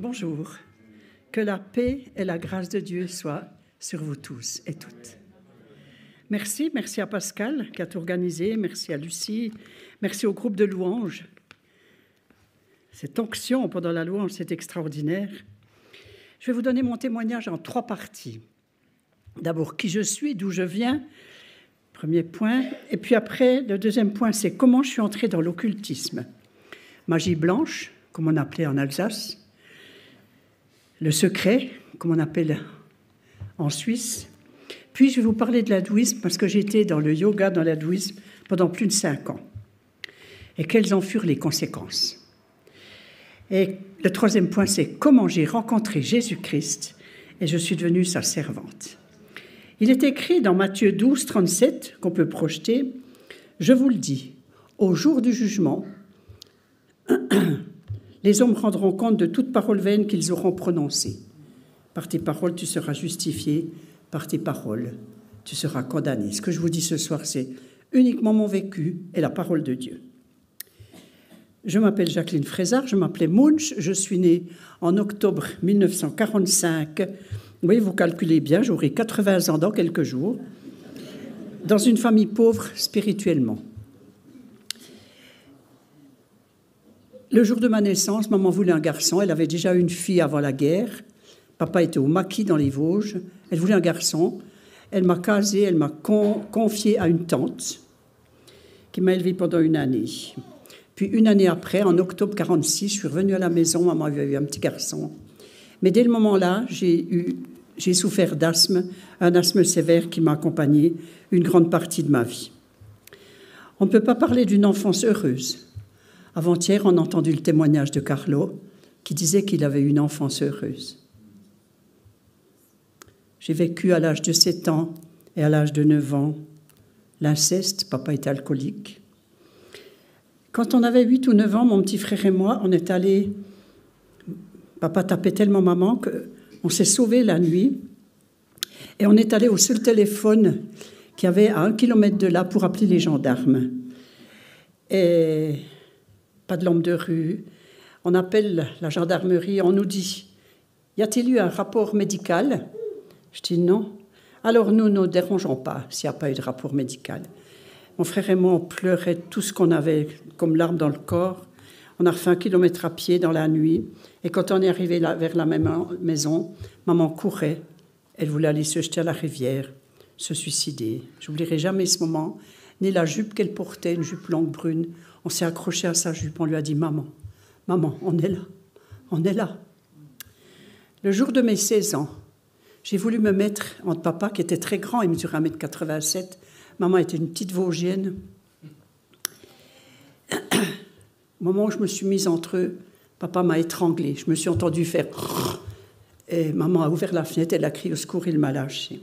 Bonjour, que la paix et la grâce de Dieu soient sur vous tous et toutes. Merci à Pascal qui a tout organisé, merci à Lucie, merci au groupe de louanges. Cette onction pendant la louange, c'est extraordinaire. Je vais vous donner mon témoignage en 3 parties. D'abord, qui je suis, d'où je viens, premier point. Et puis après, le deuxième point, c'est comment je suis entrée dans l'occultisme. Magie blanche, comme on appelait en Alsace. Le secret, comme on appelle en Suisse. Puis, je vais vous parler de l'hindouisme parce que j'étais dans le yoga, dans l'hindouisme, pendant plus de 5 ans. Et quelles en furent les conséquences. Et le troisième point, c'est comment j'ai rencontré Jésus-Christ et je suis devenue sa servante. Il est écrit dans Matthieu 12, 37, qu'on peut projeter, « Je vous le dis, au jour du jugement, les hommes rendront compte de toute parole vaine qu'ils auront prononcée. Par tes paroles, tu seras justifié. Par tes paroles, tu seras condamné. » Ce que je vous dis ce soir, c'est uniquement mon vécu et la parole de Dieu. Je m'appelle Jacqueline Frézard, je m'appelais Munch, je suis née en octobre 1945. Oui, vous calculez bien, j'aurai 80 ans dans quelques jours, dans une famille pauvre spirituellement. Le jour de ma naissance, maman voulait un garçon, elle avait déjà une fille avant la guerre. Papa était au maquis dans les Vosges, elle voulait un garçon. Elle m'a casée, elle m'a confiée à une tante qui m'a élevée pendant 1 année. Puis 1 année après, en octobre 1946, je suis revenue à la maison, maman avait eu un petit garçon. Mais dès le moment-là, j'ai souffert d'asthme, un asthme sévère qui m'a accompagnée une grande partie de ma vie. On ne peut pas parler d'une enfance heureuse. Avant-hier, on a entendu le témoignage de Carlo qui disait qu'il avait une enfance heureuse. J'ai vécu à l'âge de 7 ans et à l'âge de 9 ans l'inceste, papa était alcoolique. Quand on avait 8 ou 9 ans, mon petit frère et moi, on est allés... Papa tapait tellement maman qu'on s'est sauvés la nuit. Et on est allé au seul téléphone qu'il y avait à 1 kilomètre de là pour appeler les gendarmes. Et pas de lampe de rue. On appelle la gendarmerie, on nous dit « Y a-t-il eu un rapport médical ?» Je dis « Non. » Alors nous ne dérangeons pas s'il n'y a pas eu de rapport médical. Mon frère et moi, on pleurait tout ce qu'on avait comme larmes dans le corps. On a refait 1 kilomètre à pied dans la nuit. Et quand on est arrivé vers la même maison, maman courait. Elle voulait aller se jeter à la rivière, se suicider. Je n'oublierai jamais ce moment, ni la jupe qu'elle portait, une jupe longue brune. On s'est accroché à sa jupe, on lui a dit « Maman, maman, on est là, on est là ». Le jour de mes 16 ans, j'ai voulu me mettre entre papa, qui était très grand, il mesurait 1,87 m. Maman était une petite Vosgienne. Au moment où je me suis mise entre eux, papa m'a étranglée. Je me suis entendue faire... Et maman a ouvert la fenêtre, elle a crié au secours, il m'a lâchée.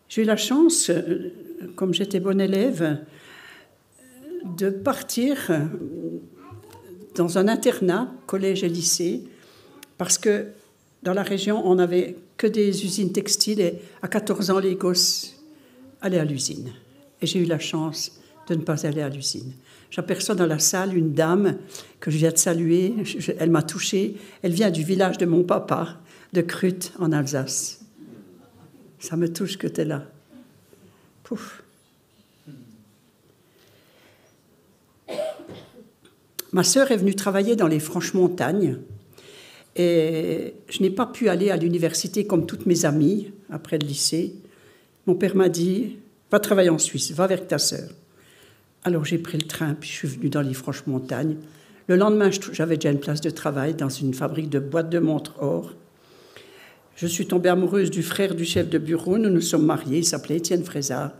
J'ai eu la chance, comme j'étais bonne élève, de partir dans un internat, collège et lycée, parce que dans la région, on n'avait que des usines textiles et à 14 ans, les gosses allaient à l'usine. Et j'ai eu la chance de ne pas aller à l'usine. J'aperçois dans la salle une dame que je viens de saluer. Elle m'a touchée. Elle vient du village de mon papa, de Krut, en Alsace. Ça me touche que tu es là. Pouf. Ma sœur est venue travailler dans les Franches-Montagnes. Et je n'ai pas pu aller à l'université comme toutes mes amies après le lycée. Mon père m'a dit « Va travailler en Suisse, va avec ta sœur ». Alors j'ai pris le train, puis je suis venue dans les Franches-Montagnes. Le lendemain, j'avais déjà une place de travail dans une fabrique de boîtes de montres or. Je suis tombée amoureuse du frère du chef de bureau. Nous nous sommes mariés, il s'appelait Étienne Frézard.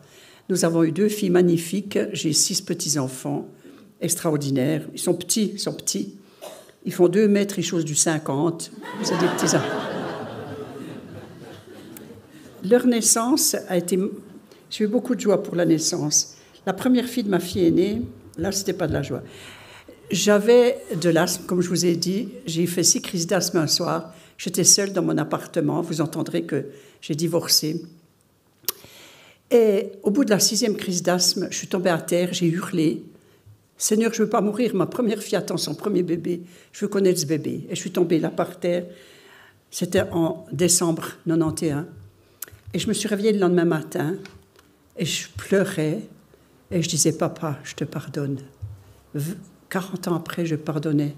Nous avons eu 2 filles magnifiques. J'ai 6 petits-enfants extraordinaires. Ils sont petits. Ils font 2 mètres, ils chaussent du 50. C'est des petits enfants. Leur naissance a été... J'ai eu beaucoup de joie pour la naissance. La première fille de ma fille aînée, là, ce n'était pas de la joie. J'avais de l'asthme, comme je vous ai dit. J'ai fait 6 crises d'asthme un soir. J'étais seule dans mon appartement. Vous entendrez que j'ai divorcé. Et au bout de la 6e crise d'asthme, je suis tombée à terre, j'ai hurlé. Seigneur, je ne veux pas mourir. Ma première fille attend son premier bébé. Je veux connaître ce bébé. Et je suis tombée là par terre. C'était en décembre 91. Et je me suis réveillée le lendemain matin. Et je pleurais. Et je disais, papa, je te pardonne. 40 ans après, je pardonnais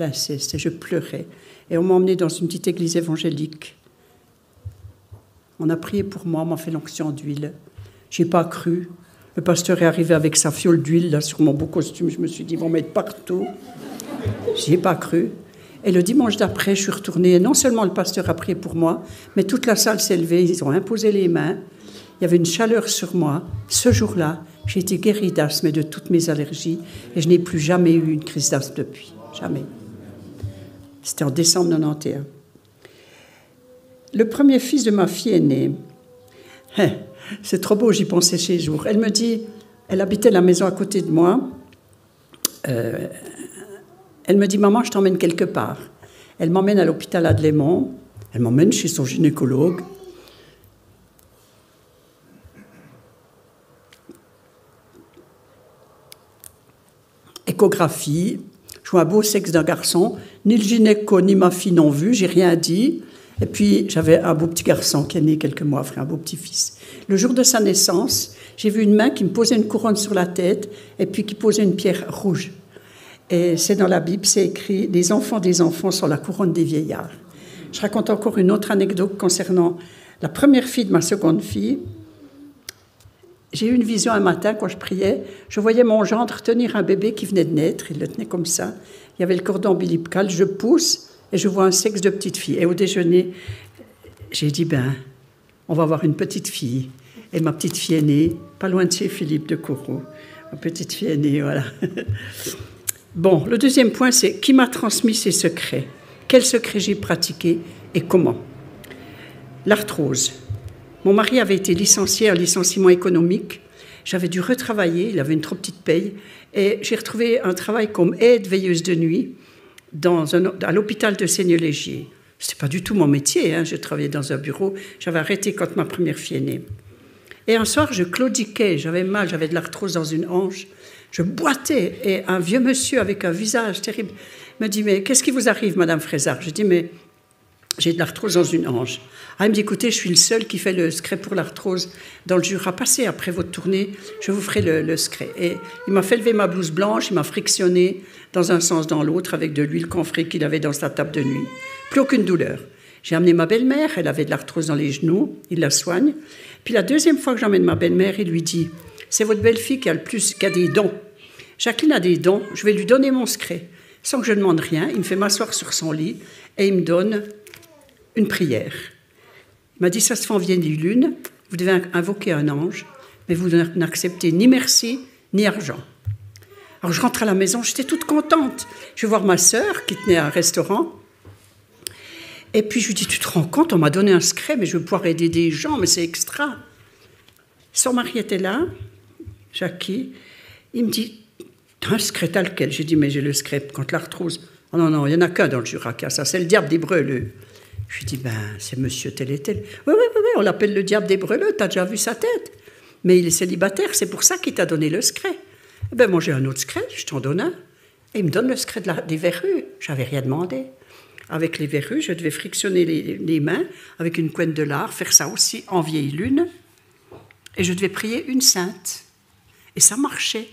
l'inceste. Et je pleurais. Et on m'a emmenée dans une petite église évangélique. On a prié pour moi. On m'a fait l'onction d'huile. Je n'ai pas cru. Le pasteur est arrivé avec sa fiole d'huile là, sur mon beau costume. Je me suis dit, ils vont mettre partout. Je n'y ai pas cru. Et le dimanche d'après, je suis retournée. Et non seulement le pasteur a prié pour moi, mais toute la salle s'est levée. Ils ont imposé les mains. Il y avait une chaleur sur moi. Ce jour-là, j'ai été guérie d'asthme et de toutes mes allergies. Et je n'ai plus jamais eu une crise d'asthme depuis. Jamais. C'était en décembre 91. Le premier fils de ma fille est né. C'est trop beau, j'y pensais ces jours. Elle me dit, elle habitait la maison à côté de moi. Elle me dit, maman, je t'emmène quelque part. Elle m'emmène à l'hôpital Adlémont. Elle m'emmène chez son gynécologue. Échographie. Je vois un beau sexe d'un garçon. Ni le gynéco ni ma fille n'ont vu, j'ai rien dit. Et puis, j'avais un beau petit garçon qui est né quelques mois après, un beau petit-fils. Le jour de sa naissance, j'ai vu une main qui me posait une couronne sur la tête et puis qui posait une pierre rouge. Et c'est dans la Bible, c'est écrit « Les enfants des enfants sont la couronne des vieillards ». Je raconte encore une autre anecdote concernant la première fille de ma seconde fille. J'ai eu une vision un matin quand je priais. Je voyais mon gendre tenir un bébé qui venait de naître. Il le tenait comme ça. Il y avait le cordon ombilical. Je pousse et je vois un sexe de petite fille. Et au déjeuner, j'ai dit, on va avoir une petite fille. Et ma petite fille est née, pas loin de chez Philippe de Corot. Ma petite fille est née, voilà. Bon, le deuxième point, c'est qui m'a transmis ces secrets? Quels secrets j'ai pratiqués et comment? L'arthrose. Mon mari avait été licencié en licenciement économique. J'avais dû retravailler, il avait une trop petite paye. Et j'ai retrouvé un travail comme aide-veilleuse de nuit à l'hôpital de Seigneur-Légier. Ce n'était pas du tout mon métier, je travaillais dans un bureau. J'avais arrêté quand ma première fille est née. Et un soir, je claudiquais, j'avais mal, j'avais de l'arthrose dans une hanche. Je boitais et un vieux monsieur avec un visage terrible me dit « Mais qu'est-ce qui vous arrive, Madame Frézard ?» Je dis « Mais j'ai de l'arthrose dans une hanche. » Il me dit « Écoutez, je suis le seul qui fait le scré pour l'arthrose dans le Jura. Passez après votre tournée, je vous ferai le scré. » Et il m'a fait lever ma blouse blanche, il m'a frictionné dans un sens, dans l'autre, avec de l'huile confrée qu'il avait dans sa table de nuit. Plus aucune douleur. J'ai amené ma belle-mère, elle avait de l'arthrose dans les genoux, il la soigne. Puis la deuxième fois que j'emmène ma belle-mère, il lui dit « C'est votre belle-fille qui a des dons. Jacqueline a des dons, je vais lui donner mon scré. » Sans que je ne demande rien, il me fait m'asseoir sur son lit et il me donne une prière. Il m'a dit « Ça se fait en vieille lune, vous devez invoquer un ange, mais vous n'acceptez ni merci ni argent. » Alors je rentre à la maison, j'étais toute contente. Je vais voir ma sœur qui tenait un restaurant. Et puis je lui dis, tu te rends compte, on m'a donné un scré, mais je vais pouvoir aider des gens, mais c'est extra. Son mari était là, Jackie. Il me dit, t'as un scré tel quel? J'ai dit, mais j'ai le scré contre l'arthrose. Oh non, il n'y en a qu'un dans le Jura qui a ça, c'est le diable des Breleux. Je lui dis, c'est monsieur tel et tel. Oui, on l'appelle le diable des Breleux, t'as déjà vu sa tête? Mais il est célibataire, c'est pour ça qu'il t'a donné le scré. Moi j'ai un autre scré, je t'en donne un. Et il me donne le scré des verrues, j'avais rien demandé. Avec les verrues, je devais frictionner les mains avec une couenne de lard, faire ça aussi en vieille lune. Et je devais prier une sainte. Et ça marchait.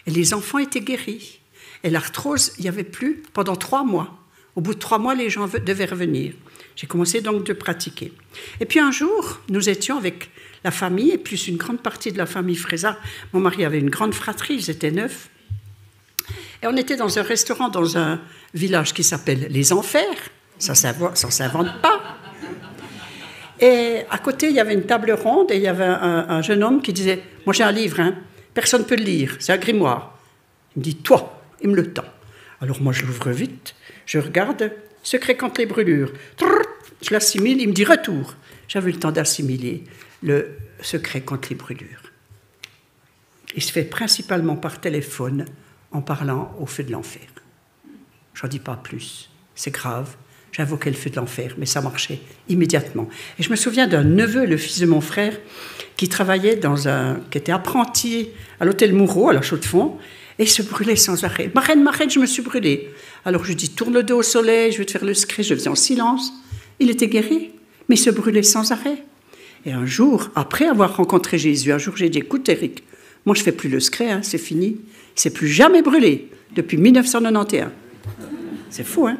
Et les enfants étaient guéris. Et l'arthrose, il n'y avait plus pendant 3 mois. Au bout de 3 mois, les gens devaient revenir. J'ai commencé donc de pratiquer. Et puis un jour, nous étions avec la famille, et plus une grande partie de la famille Frézard. Mon mari avait une grande fratrie, ils étaient 9. Et on était dans un restaurant dans un village qui s'appelle Les Enfers. Ça ne s'invente pas. Et à côté, il y avait une table ronde et il y avait un jeune homme qui disait « Moi, j'ai un livre, personne ne peut le lire, c'est un grimoire. » Il me dit « Toi !» Il me le tend. Alors moi, je l'ouvre vite, je regarde « Secret contre les brûlures ». Je l'assimile, il me dit « Retour ». J'avais eu le temps d'assimiler le secret contre les brûlures. Il se fait principalement par téléphone, en parlant au feu de l'enfer. J'en dis pas plus, c'est grave. J'invoquais le feu de l'enfer, mais ça marchait immédiatement. Et je me souviens d'un neveu, le fils de mon frère, qui travaillait qui était apprenti à l'hôtel Moureau, à la Chaux-de-Fonds, Et il se brûlait sans arrêt. Marraine, je me suis brûlée. Alors je dis, tourne le dos au soleil, je vais te faire le secret. Je le faisais en silence. Il était guéri, mais il se brûlait sans arrêt. Et un jour, après avoir rencontré Jésus, un jour j'ai dit, écoute Eric, moi je ne fais plus le secret, hein, c'est fini. Il ne s'est plus jamais brûlé depuis 1991. C'est fou, hein?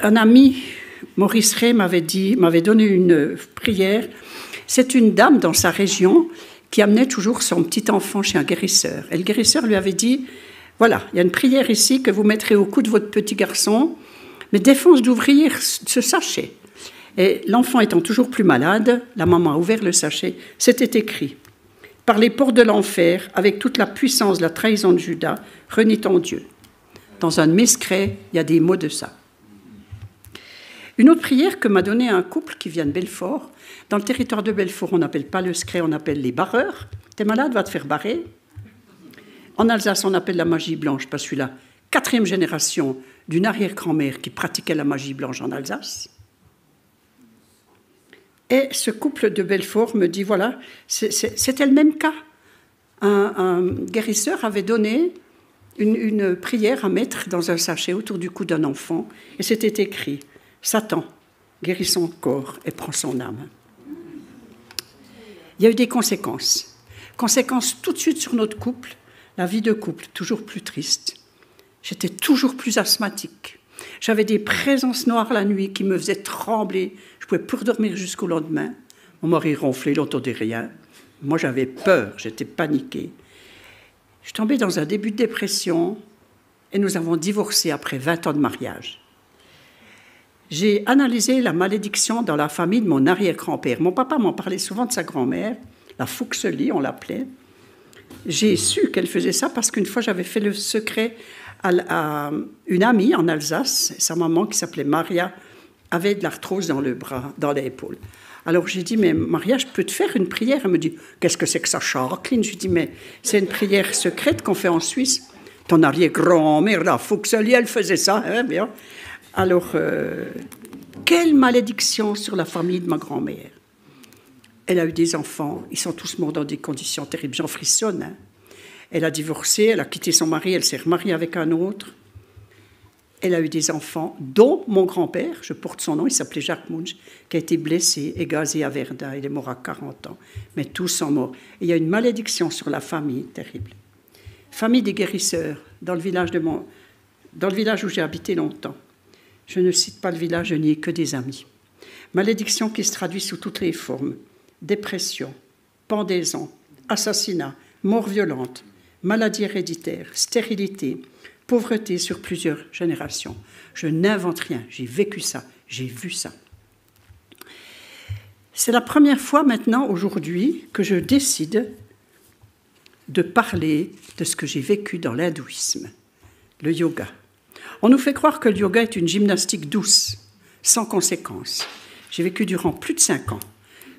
Un ami, Maurice Ray, m'avait donné une prière. C'est une dame dans sa région qui amenait toujours son petit enfant chez un guérisseur. Et le guérisseur lui avait dit, voilà, il y a une prière ici que vous mettrez au cou de votre petit garçon, mais défonce d'ouvrir ce sachet. Et l'enfant étant toujours plus malade, la maman a ouvert le sachet, c'était écrit « Par les portes de l'enfer, avec toute la puissance de la trahison de Judas, renie ton Dieu. » Dans un de mes secrets, il y a des mots de ça. Une autre prière que m'a donnée un couple qui vient de Belfort. Dans le territoire de Belfort, on n'appelle pas le secret, on appelle les barreurs. T'es malade, va te faire barrer. En Alsace, on appelle la magie blanche, parce que je suis la 4e génération d'une arrière-grand-mère qui pratiquait la magie blanche en Alsace. Et ce couple de Belfort me dit, voilà, c'était le même cas. Un guérisseur avait donné une prière à mettre dans un sachet autour du cou d'un enfant, et c'était écrit « Satan, guéris son corps et prends son âme ». Il y a eu des conséquences. Conséquences tout de suite sur notre couple, la vie de couple, toujours plus triste. J'étais toujours plus asthmatique. J'avais des présences noires la nuit qui me faisaient trembler. Je ne pouvais plus dormir jusqu'au lendemain. Mon mari ronflait, il n'entendait rien. Moi, j'avais peur, j'étais paniquée. Je tombais dans un début de dépression et nous avons divorcé après 20 ans de mariage. J'ai analysé la malédiction dans la famille de mon arrière-grand-père. Mon papa m'en parlait souvent de sa grand-mère, la Fuxeli, on l'appelait. J'ai su qu'elle faisait ça parce qu'une fois, j'avais fait le secret à une amie en Alsace. Sa maman, qui s'appelait Maria, avait de l'arthrose dans le bras, dans l'épaule. Alors j'ai dit, mais Maria, je peux te faire une prière? Elle me dit, qu'est-ce que c'est que ça, Jacqueline? Je lui dis, mais c'est une prière secrète qu'on fait en Suisse. Ton arrière-grand-mère, la Fuxeli, elle faisait ça, hein, bien. Alors, quelle malédiction sur la famille de ma grand-mère. Elle a eu des enfants, ils sont tous morts dans des conditions terribles, j'en frissonne. Hein. Elle a divorcé, elle a quitté son mari, elle s'est remariée avec un autre. Elle a eu des enfants, dont mon grand-père, je porte son nom, il s'appelait Jacques Munch, qui a été blessé et gazé à Verdun, il est mort à 40 ans. Mais tous sont morts. Et il y a une malédiction sur la famille terrible. Famille des guérisseurs, dans le village où j'ai habité longtemps. Je ne cite pas le village, je n'y ai que des amis. Malédiction qui se traduit sous toutes les formes. Dépression, pendaison, assassinat, mort violente, maladie héréditaire, stérilité, pauvreté sur plusieurs générations. Je n'invente rien, j'ai vécu ça, j'ai vu ça. C'est la première fois maintenant, aujourd'hui, que je décide de parler de ce que j'ai vécu dans l'hindouisme, le yoga. On nous fait croire que le yoga est une gymnastique douce, sans conséquences. J'ai vécu durant plus de 5 ans.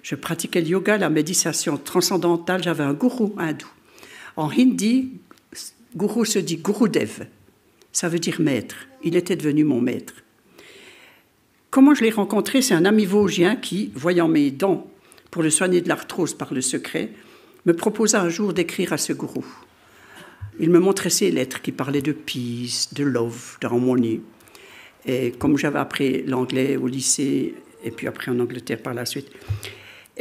Je pratiquais le yoga, la méditation transcendantale. J'avais un gourou hindou. En hindi, gourou se dit Gurudev. Ça veut dire maître. Il était devenu mon maître. Comment je l'ai rencontré? C'est un ami vosgien qui, voyant mes dents pour le soigner de l'arthrose par le secret, me proposa un jour d'écrire à ce gourou. Il me montrait ses lettres qui parlaient de peace, de love, d'harmonie. Et comme j'avais appris l'anglais au lycée, et puis après en Angleterre par la suite,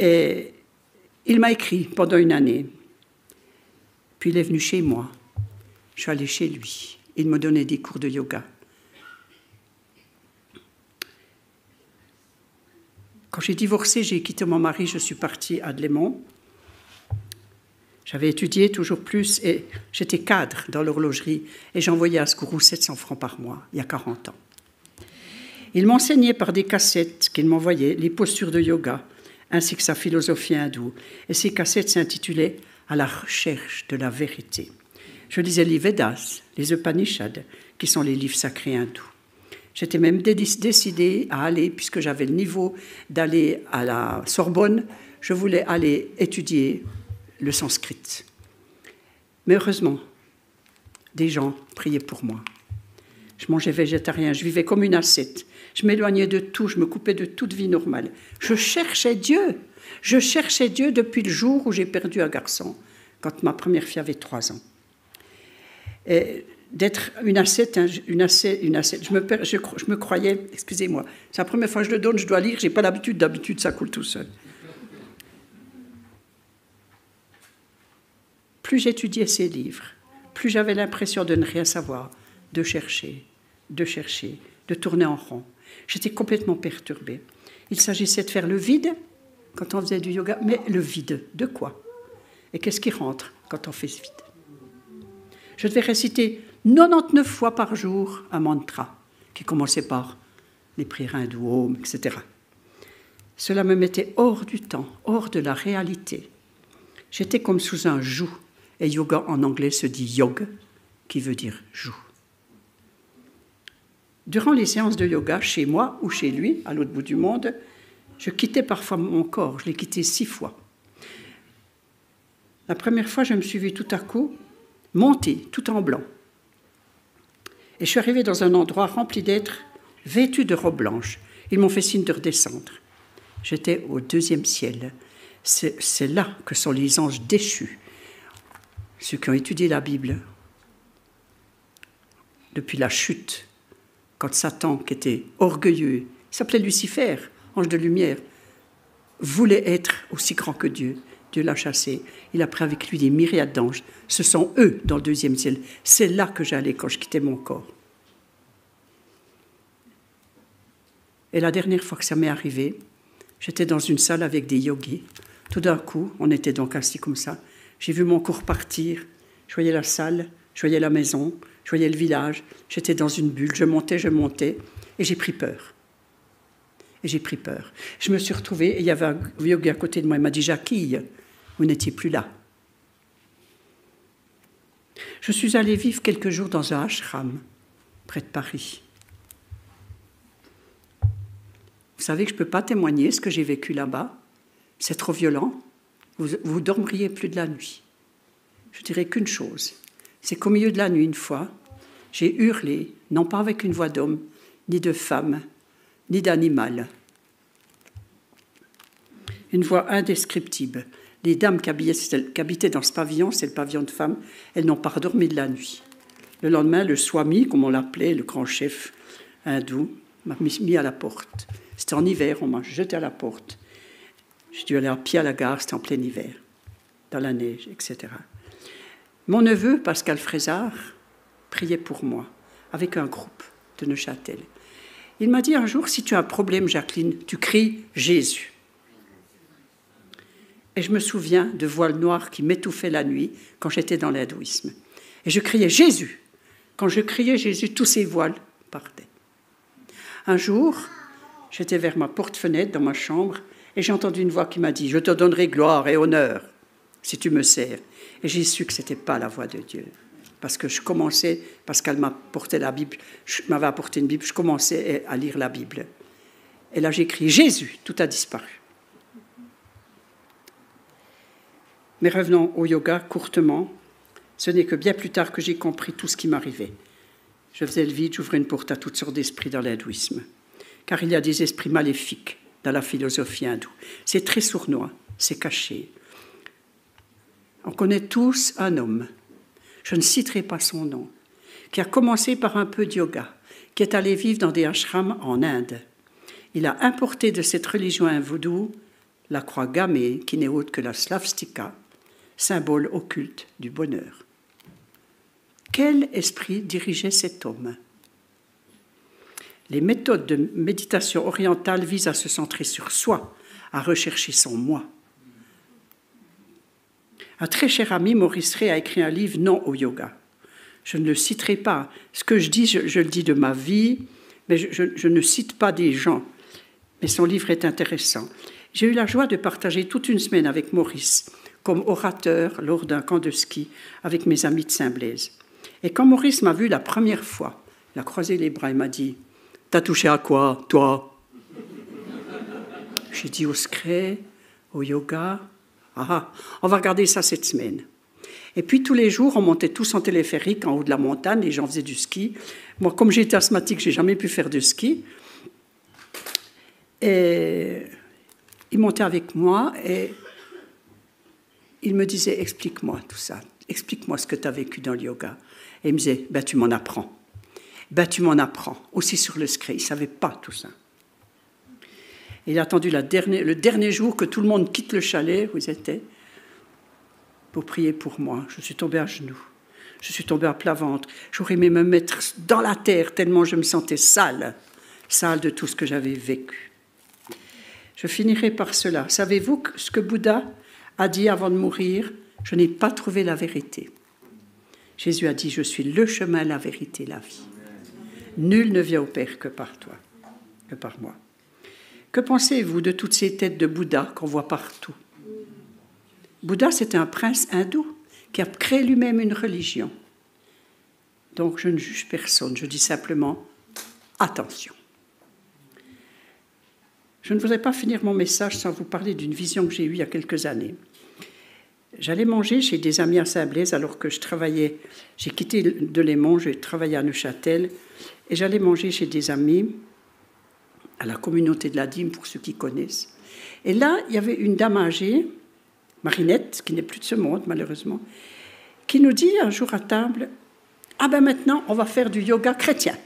et il m'a écrit pendant 1 année. Puis il est venu chez moi. Je suis allée chez lui. Il me donnait des cours de yoga. Quand j'ai divorcé, j'ai quitté mon mari, je suis partie à Dlémont. J'avais étudié toujours plus et j'étais cadre dans l'horlogerie et j'envoyais à ce gourou 700 francs par mois, il y a 40 ans. Il m'enseignait par des cassettes qu'il m'envoyait les postures de yoga, ainsi que sa philosophie hindoue. Et ces cassettes s'intitulaient « À la recherche de la vérité ». Je lisais les Védas, les Upanishads, qui sont les livres sacrés hindous. J'étais même décidée à aller, puisque j'avais le niveau d'aller à la Sorbonne, je voulais aller étudier le sanskrit. Mais heureusement, des gens priaient pour moi. Je mangeais végétarien, je vivais comme une ascète. Je m'éloignais de tout, je me coupais de toute vie normale. Je cherchais Dieu depuis le jour où j'ai perdu un garçon quand ma première fille avait 3 ans. Et d'être une ascète, je me croyais, excusez-moi, c'est la première fois que je le donne, je dois lire, je n'ai pas l'habitude, d'habitude ça coule tout seul. Plus j'étudiais ces livres, plus j'avais l'impression de ne rien savoir, de chercher, de tourner en rond. J'étais complètement perturbée. Il s'agissait de faire le vide quand on faisait du yoga, mais le vide, de quoi? Et qu'est-ce qui rentre quand on fait ce vide? Je devais réciter 99 fois par jour un mantra qui commençait par les prières hindoues, Om, etc. Cela me mettait hors du temps, hors de la réalité. J'étais comme sous un joug, et yoga en anglais se dit yog, qui veut dire joug. Durant les séances de yoga, chez moi ou chez lui, à l'autre bout du monde, je quittais parfois mon corps, je l'ai quitté 6 fois. La première fois, je me suis vue tout à coup monter, tout en blanc. Et je suis arrivée dans un endroit rempli d'êtres vêtus de robes blanches. Ils m'ont fait signe de redescendre. J'étais au 2e ciel. C'est là que sont les anges déchus. Ceux qui ont étudié la Bible depuis la chute, quand Satan, qui était orgueilleux, il s'appelait Lucifer, ange de lumière, voulait être aussi grand que Dieu. Dieu l'a chassé. Il a pris avec lui des myriades d'anges. Ce sont eux dans le 2e ciel. C'est là que j'allais quand je quittais mon corps. Et la dernière fois que ça m'est arrivé, j'étais dans une salle avec des yogis. Tout d'un coup, on était donc assis comme ça. J'ai vu mon corps partir. Je voyais la salle, je voyais la maison, je voyais le village. J'étais dans une bulle. Je montais. Et j'ai pris peur. Je me suis retrouvée, et il y avait un yogi à côté de moi. Il m'a dit « Jacquille, vous n'étiez plus là ». Je suis allée vivre quelques jours dans un ashram, près de Paris. Vous savez que je ne peux pas témoigner ce que j'ai vécu là-bas. C'est trop violent. Vous dormiriez plus de la nuit. Je dirais qu'une chose, c'est qu'au milieu de la nuit, une fois, j'ai hurlé, non pas avec une voix d'homme, ni de femme, ni d'animal. Une voix indescriptible. Les dames qui habitaient dans ce pavillon, c'est le pavillon de femmes, elles n'ont pas dormi de la nuit. Le lendemain, le swami, comme on l'appelait, le grand chef hindou, m'a mis à la porte. C'était en hiver, on m'a jeté à la porte. J'ai dû aller à pied à la gare, c'était en plein hiver, dans la neige, etc. Mon neveu, Pascal Frézard, priait pour moi, avec un groupe de Neuchâtel. Il m'a dit un jour, si tu as un problème, Jacqueline, tu cries Jésus. Et je me souviens de voiles noirs qui m'étouffaient la nuit quand j'étais dans l'hindouisme. Et je criais Jésus. Quand je criais Jésus, tous ces voiles partaient. Un jour, j'étais vers ma porte-fenêtre dans ma chambre et j'ai entendu une voix qui m'a dit « Je te donnerai gloire et honneur si tu me sers ». Et j'ai su que ce n'était pas la voix de Dieu. Parce que je commençais, parce qu'elle m'apportait la Bible, m'avait apporté une Bible, je commençais à lire la Bible. Et là, j'ai crié « Jésus », tout a disparu. Mais revenons au yoga courtement. Ce n'est que bien plus tard que j'ai compris tout ce qui m'arrivait. Je faisais le vide, j'ouvrais une porte à toutes sortes d'esprits dans l'hindouisme. Car il y a des esprits maléfiques dans la philosophie hindoue. C'est très sournois, c'est caché. On connaît tous un homme, je ne citerai pas son nom, qui a commencé par un peu de yoga, qui est allé vivre dans des ashrams en Inde. Il a importé de cette religion hindoue la croix gammée, qui n'est autre que la svastika, symbole occulte du bonheur. Quel esprit dirigeait cet homme? Les méthodes de méditation orientale visent à se centrer sur soi, à rechercher son moi. Un très cher ami, Maurice Ray, a écrit un livre « Non au yoga ». Je ne le citerai pas. Ce que je dis, je le dis de ma vie, mais je ne cite pas des gens. Mais son livre est intéressant. J'ai eu la joie de partager toute une semaine avec Maurice, comme orateur lors d'un camp de ski avec mes amis de Saint-Blaise. Et quand Maurice m'a vu la première fois, il a croisé les bras et m'a dit « T'as touché à quoi, toi ?» J'ai dit « Au secret, au yoga. » Ah, on va regarder ça cette semaine. Et puis tous les jours, on montait tous en téléphérique en haut de la montagne, les gens faisaient du ski. Moi, comme j'étais asthmatique, j'ai jamais pu faire de ski. Et il montait avec moi et il me disait, explique-moi tout ça, explique-moi ce que tu as vécu dans le yoga. Et il me disait, ben, tu m'en apprends. Ben, tu m'en apprends. Aussi sur le secret, il ne savait pas tout ça. Il a attendu le dernier jour que tout le monde quitte le chalet où ils étaient pour prier pour moi. Je suis tombée à genoux. Je suis tombée à plat ventre. J'aurais aimé me mettre dans la terre tellement je me sentais sale de tout ce que j'avais vécu. Je finirai par cela. Savez-vous ce que Bouddha a dit avant de mourir? Je n'ai pas trouvé la vérité. Jésus a dit, je suis le chemin, la vérité, la vie. Nul ne vient au Père que par toi, que par moi. Que pensez-vous de toutes ces têtes de Bouddha qu'on voit partout? Bouddha, c'était un prince hindou qui a créé lui-même une religion. Donc, je ne juge personne, je dis simplement, attention. Je ne voudrais pas finir mon message sans vous parler d'une vision que j'ai eue il y a quelques années. J'allais manger chez des amis à Saint-Blaise alors que je travaillais, j'ai quitté Delémont, j'ai travaillé à Neuchâtel, et j'allais manger chez des amis à la communauté de la Dîme, pour ceux qui connaissent. Et là, il y avait une dame âgée, Marinette, qui n'est plus de ce monde malheureusement, qui nous dit un jour à table, « Ah ben maintenant, on va faire du yoga chrétien. »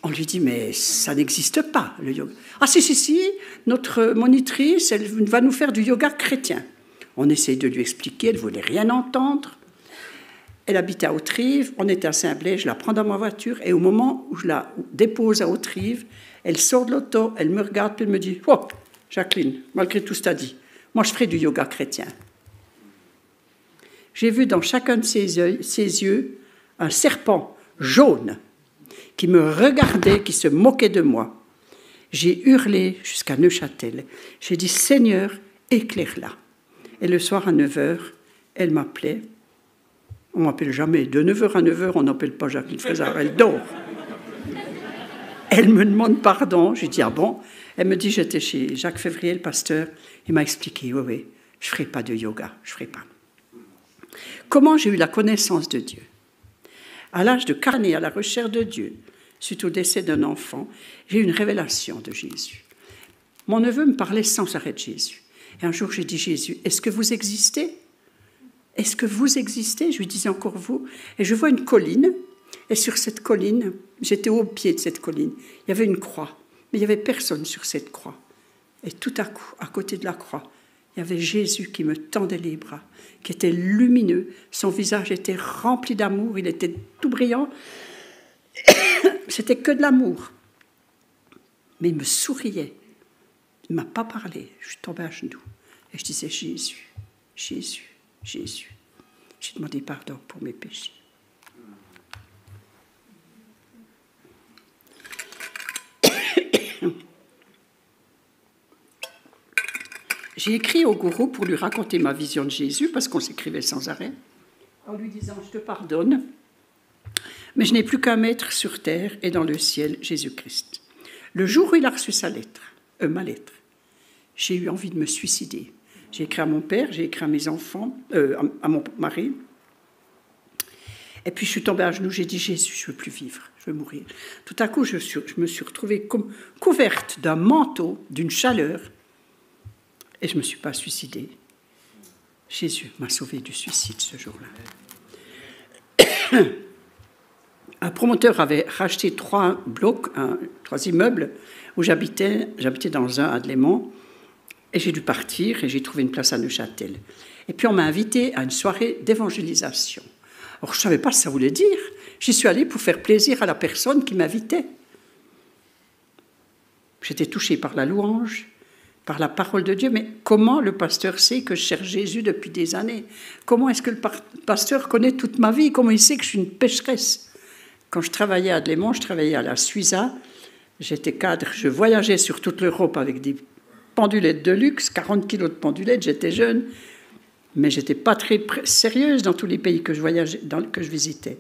On lui dit, mais ça n'existe pas, le yoga. « Ah si, notre monitrice, elle va nous faire du yoga chrétien. » On essaye de lui expliquer, elle ne voulait rien entendre. Elle habitait à Hauterive, on était à Saint-Blaise, je la prends dans ma voiture, et au moment où je la dépose à Hauterive, elle sort de l'auto, elle me regarde, puis elle me dit, « Oh, Jacqueline, malgré tout ce que tu as dit, moi je ferai du yoga chrétien. » J'ai vu dans chacun de ses yeux un serpent jaune qui me regardait, qui se moquait de moi. J'ai hurlé jusqu'à Neuchâtel. J'ai dit, « Seigneur, éclaire-la. » Et le soir à 9h, elle m'appelait. On ne m'appelle jamais. De 9h à 9h, on n'appelle pas Jacqueline Frézard, elle dort. Elle me demande pardon. J'ai dit, ah bon? Elle me dit, j'étais chez Jacques Février, le pasteur. Il m'a expliqué, oui, je ne ferai pas de yoga, je ne ferai pas. Comment j'ai eu la connaissance de Dieu? À l'âge de 4 années, à la recherche de Dieu, suite au décès d'un enfant, j'ai eu une révélation de Jésus. Mon neveu me parlait sans arrêt de Jésus. Et un jour, j'ai dit, Jésus, est-ce que vous existez? Est-ce que vous existez? Je lui disais encore vous. Et je vois une colline. Et sur cette colline, j'étais au pied de cette colline, il y avait une croix. Mais il n'y avait personne sur cette croix. Et tout à coup, à côté de la croix, il y avait Jésus qui me tendait les bras, qui était lumineux. Son visage était rempli d'amour, il était tout brillant. C'était que de l'amour. Mais il me souriait. Il ne m'a pas parlé. Je suis tombée à genoux. Et je disais, Jésus, Jésus, Jésus. J'ai demandé pardon pour mes péchés. J'ai écrit au gourou pour lui raconter ma vision de Jésus, parce qu'on s'écrivait sans arrêt, en lui disant, je te pardonne, mais je n'ai plus qu'un maître sur terre et dans le ciel, Jésus-Christ. Le jour où il a reçu ma lettre, j'ai eu envie de me suicider. J'ai écrit à mon père, j'ai écrit à mes enfants, à mon mari. Et puis je suis tombée à genoux, j'ai dit, Jésus, je ne veux plus vivre, je veux mourir. Tout à coup, je me suis retrouvée comme couverte d'un manteau, d'une chaleur, et je ne me suis pas suicidée. Jésus m'a sauvée du suicide ce jour-là. Un promoteur avait racheté 3 blocs, 3 immeubles, où j'habitais dans un à Delémont, et j'ai dû partir, et j'ai trouvé une place à Neuchâtel. Et puis on m'a invitée à une soirée d'évangélisation. Alors je ne savais pas ce que ça voulait dire. J'y suis allée pour faire plaisir à la personne qui m'invitait. J'étais touchée par la louange, par la parole de Dieu, mais comment le pasteur sait que je cherche Jésus depuis des années? Comment est-ce que le pasteur connaît toute ma vie? Comment il sait que je suis une pécheresse? Quand je travaillais à Delémont, je travaillais à la Suiza, j'étais cadre, je voyageais sur toute l'Europe avec des pendulettes de luxe, 40 kilos de pendulettes, j'étais jeune, mais je n'étais pas très sérieuse dans tous les pays que je voyageais, que je visitais.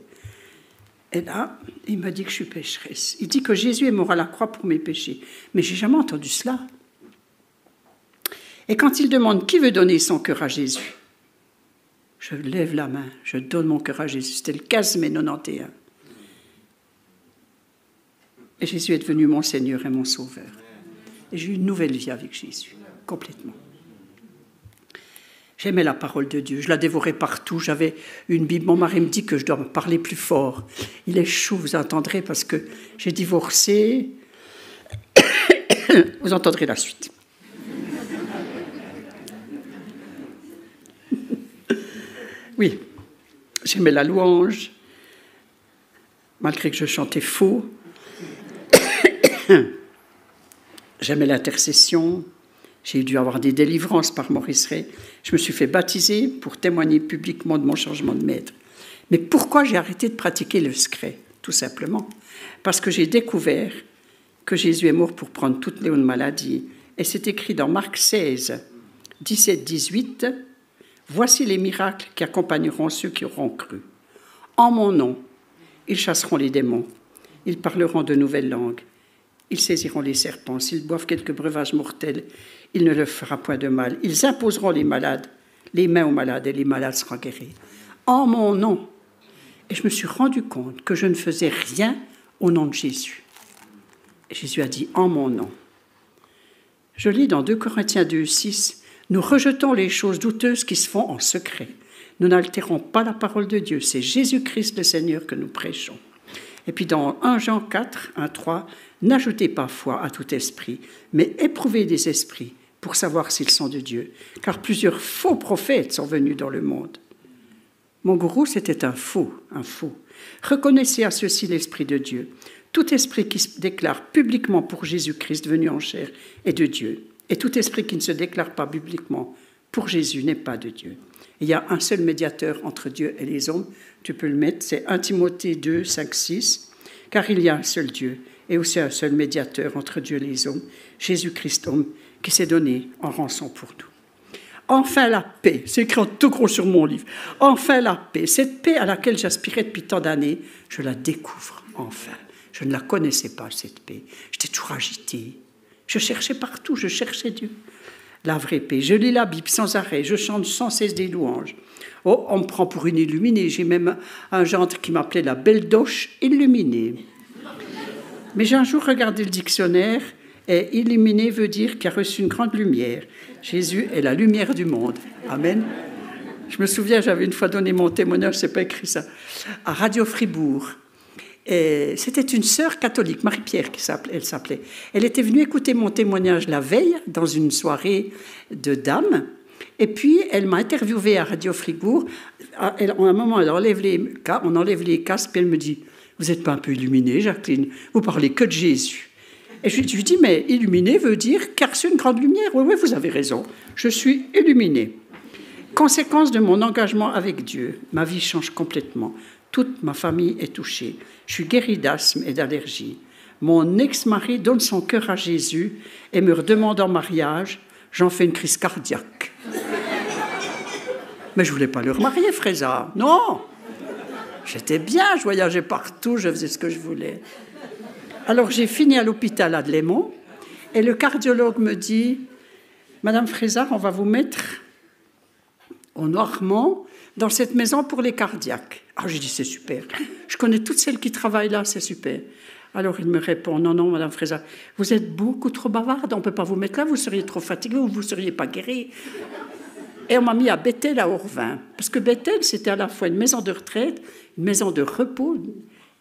Et là, il m'a dit que je suis pécheresse. Il dit que Jésus est mort à la croix pour mes péchés. Mais je n'ai jamais entendu cela. Et quand il demande qui veut donner son cœur à Jésus, je lève la main, je donne mon cœur à Jésus. C'était le 15 mai 91. Et Jésus est devenu mon Seigneur et mon Sauveur. Et j'ai eu une nouvelle vie avec Jésus, complètement. J'aimais la parole de Dieu, je la dévorais partout. J'avais une Bible. Mon mari me dit que je dois parler plus fort. Il est chou, vous entendrez, parce que j'ai divorcé. Vous entendrez la suite. Oui, j'aimais la louange, malgré que je chantais faux. J'aimais l'intercession. J'ai dû avoir des délivrances par Maurice Ray. Je me suis fait baptiser pour témoigner publiquement de mon changement de maître. Mais pourquoi j'ai arrêté de pratiquer le secret? Tout simplement parce que j'ai découvert que Jésus est mort pour prendre toutes les maladies. Et c'est écrit dans Marc 16, 17-18, « Voici les miracles qui accompagneront ceux qui auront cru. En mon nom, ils chasseront les démons, ils parleront de nouvelles langues, ils saisiront les serpents, s'ils boivent quelques breuvages mortels, il ne leur fera point de mal. Ils imposeront les mains aux malades, et les malades seront guéris. En mon nom. » Et je me suis rendu compte que je ne faisais rien au nom de Jésus. Et Jésus a dit « en mon nom ». Je lis dans 2 Corinthiens 2, 6, « Nous rejetons les choses douteuses qui se font en secret. Nous n'altérons pas la parole de Dieu. C'est Jésus-Christ le Seigneur que nous prêchons. » Et puis dans 1 Jean 4, 1, 3, « N'ajoutez pas foi à tout esprit, mais éprouvez les esprits pour savoir s'ils sont de Dieu. Car plusieurs faux prophètes sont venus dans le monde. » Mon gourou, c'était un faux. Reconnaissez à ceci l'Esprit de Dieu. Tout esprit qui se déclare publiquement pour Jésus-Christ venu en chair est de Dieu. Et tout esprit qui ne se déclare pas publiquement pour Jésus n'est pas de Dieu. Il y a un seul médiateur entre Dieu et les hommes. Tu peux le mettre, c'est 1 Timothée 2, 5, 6. Car il y a un seul Dieu et aussi un seul médiateur entre Dieu et les hommes, Jésus-Christ homme, qui s'est donné en rançon pour nous. Enfin la paix, c'est écrit en tout gros sur mon livre. Enfin la paix, cette paix à laquelle j'aspirais depuis tant d'années, je la découvre enfin. Je ne la connaissais pas, cette paix. J'étais toujours agitée. Je cherchais partout, je cherchais Dieu. La vraie paix. Je lis la Bible sans arrêt, je chante sans cesse des louanges. Oh, on me prend pour une illuminée. J'ai même un gendre qui m'appelait la belle doche illuminée. Mais j'ai un jour regardé le dictionnaire et illuminé veut dire qu'il a reçu une grande lumière. Jésus est la lumière du monde. Amen. Je me souviens, j'avais une fois donné mon témoignage, c'est pas écrit ça, à Radio Fribourg. Et c'était une sœur catholique, Marie-Pierre, elle s'appelait. Elle était venue écouter mon témoignage la veille dans une soirée de dames. Et puis, elle m'a interviewée à Radio Fribourg. À un moment, on enlève les casques, puis elle me dit « Vous n'êtes pas un peu illuminée, Jacqueline? Vous parlez que de Jésus. » Et je lui dis « Mais illuminée veut dire car c'est une grande lumière. » Oui, vous avez raison. Je suis illuminée. Conséquence de mon engagement avec Dieu, ma vie change complètement. Toute ma famille est touchée. Je suis guérie d'asthme et d'allergie. Mon ex-mari donne son cœur à Jésus et me redemande en mariage. J'en fais une crise cardiaque. Mais je ne voulais pas le remarier, Fréza. Non. J'étais bien, je voyageais partout, je faisais ce que je voulais. Alors j'ai fini à l'hôpital à Delémont et le cardiologue me dit « Madame Fréza, on va vous mettre au Noirmont dans cette maison pour les cardiaques. » Ah, j'ai dit « C'est super. Je connais toutes celles qui travaillent là, c'est super. » Alors il me répond « Non, non, Madame Fréza, vous êtes beaucoup trop bavarde, on ne peut pas vous mettre là, vous seriez trop fatiguée ou vous ne seriez pas guérie. » Et on m'a mis à Bethel à Orvin. Parce que Bethel, c'était à la fois une maison de retraite, une maison de repos,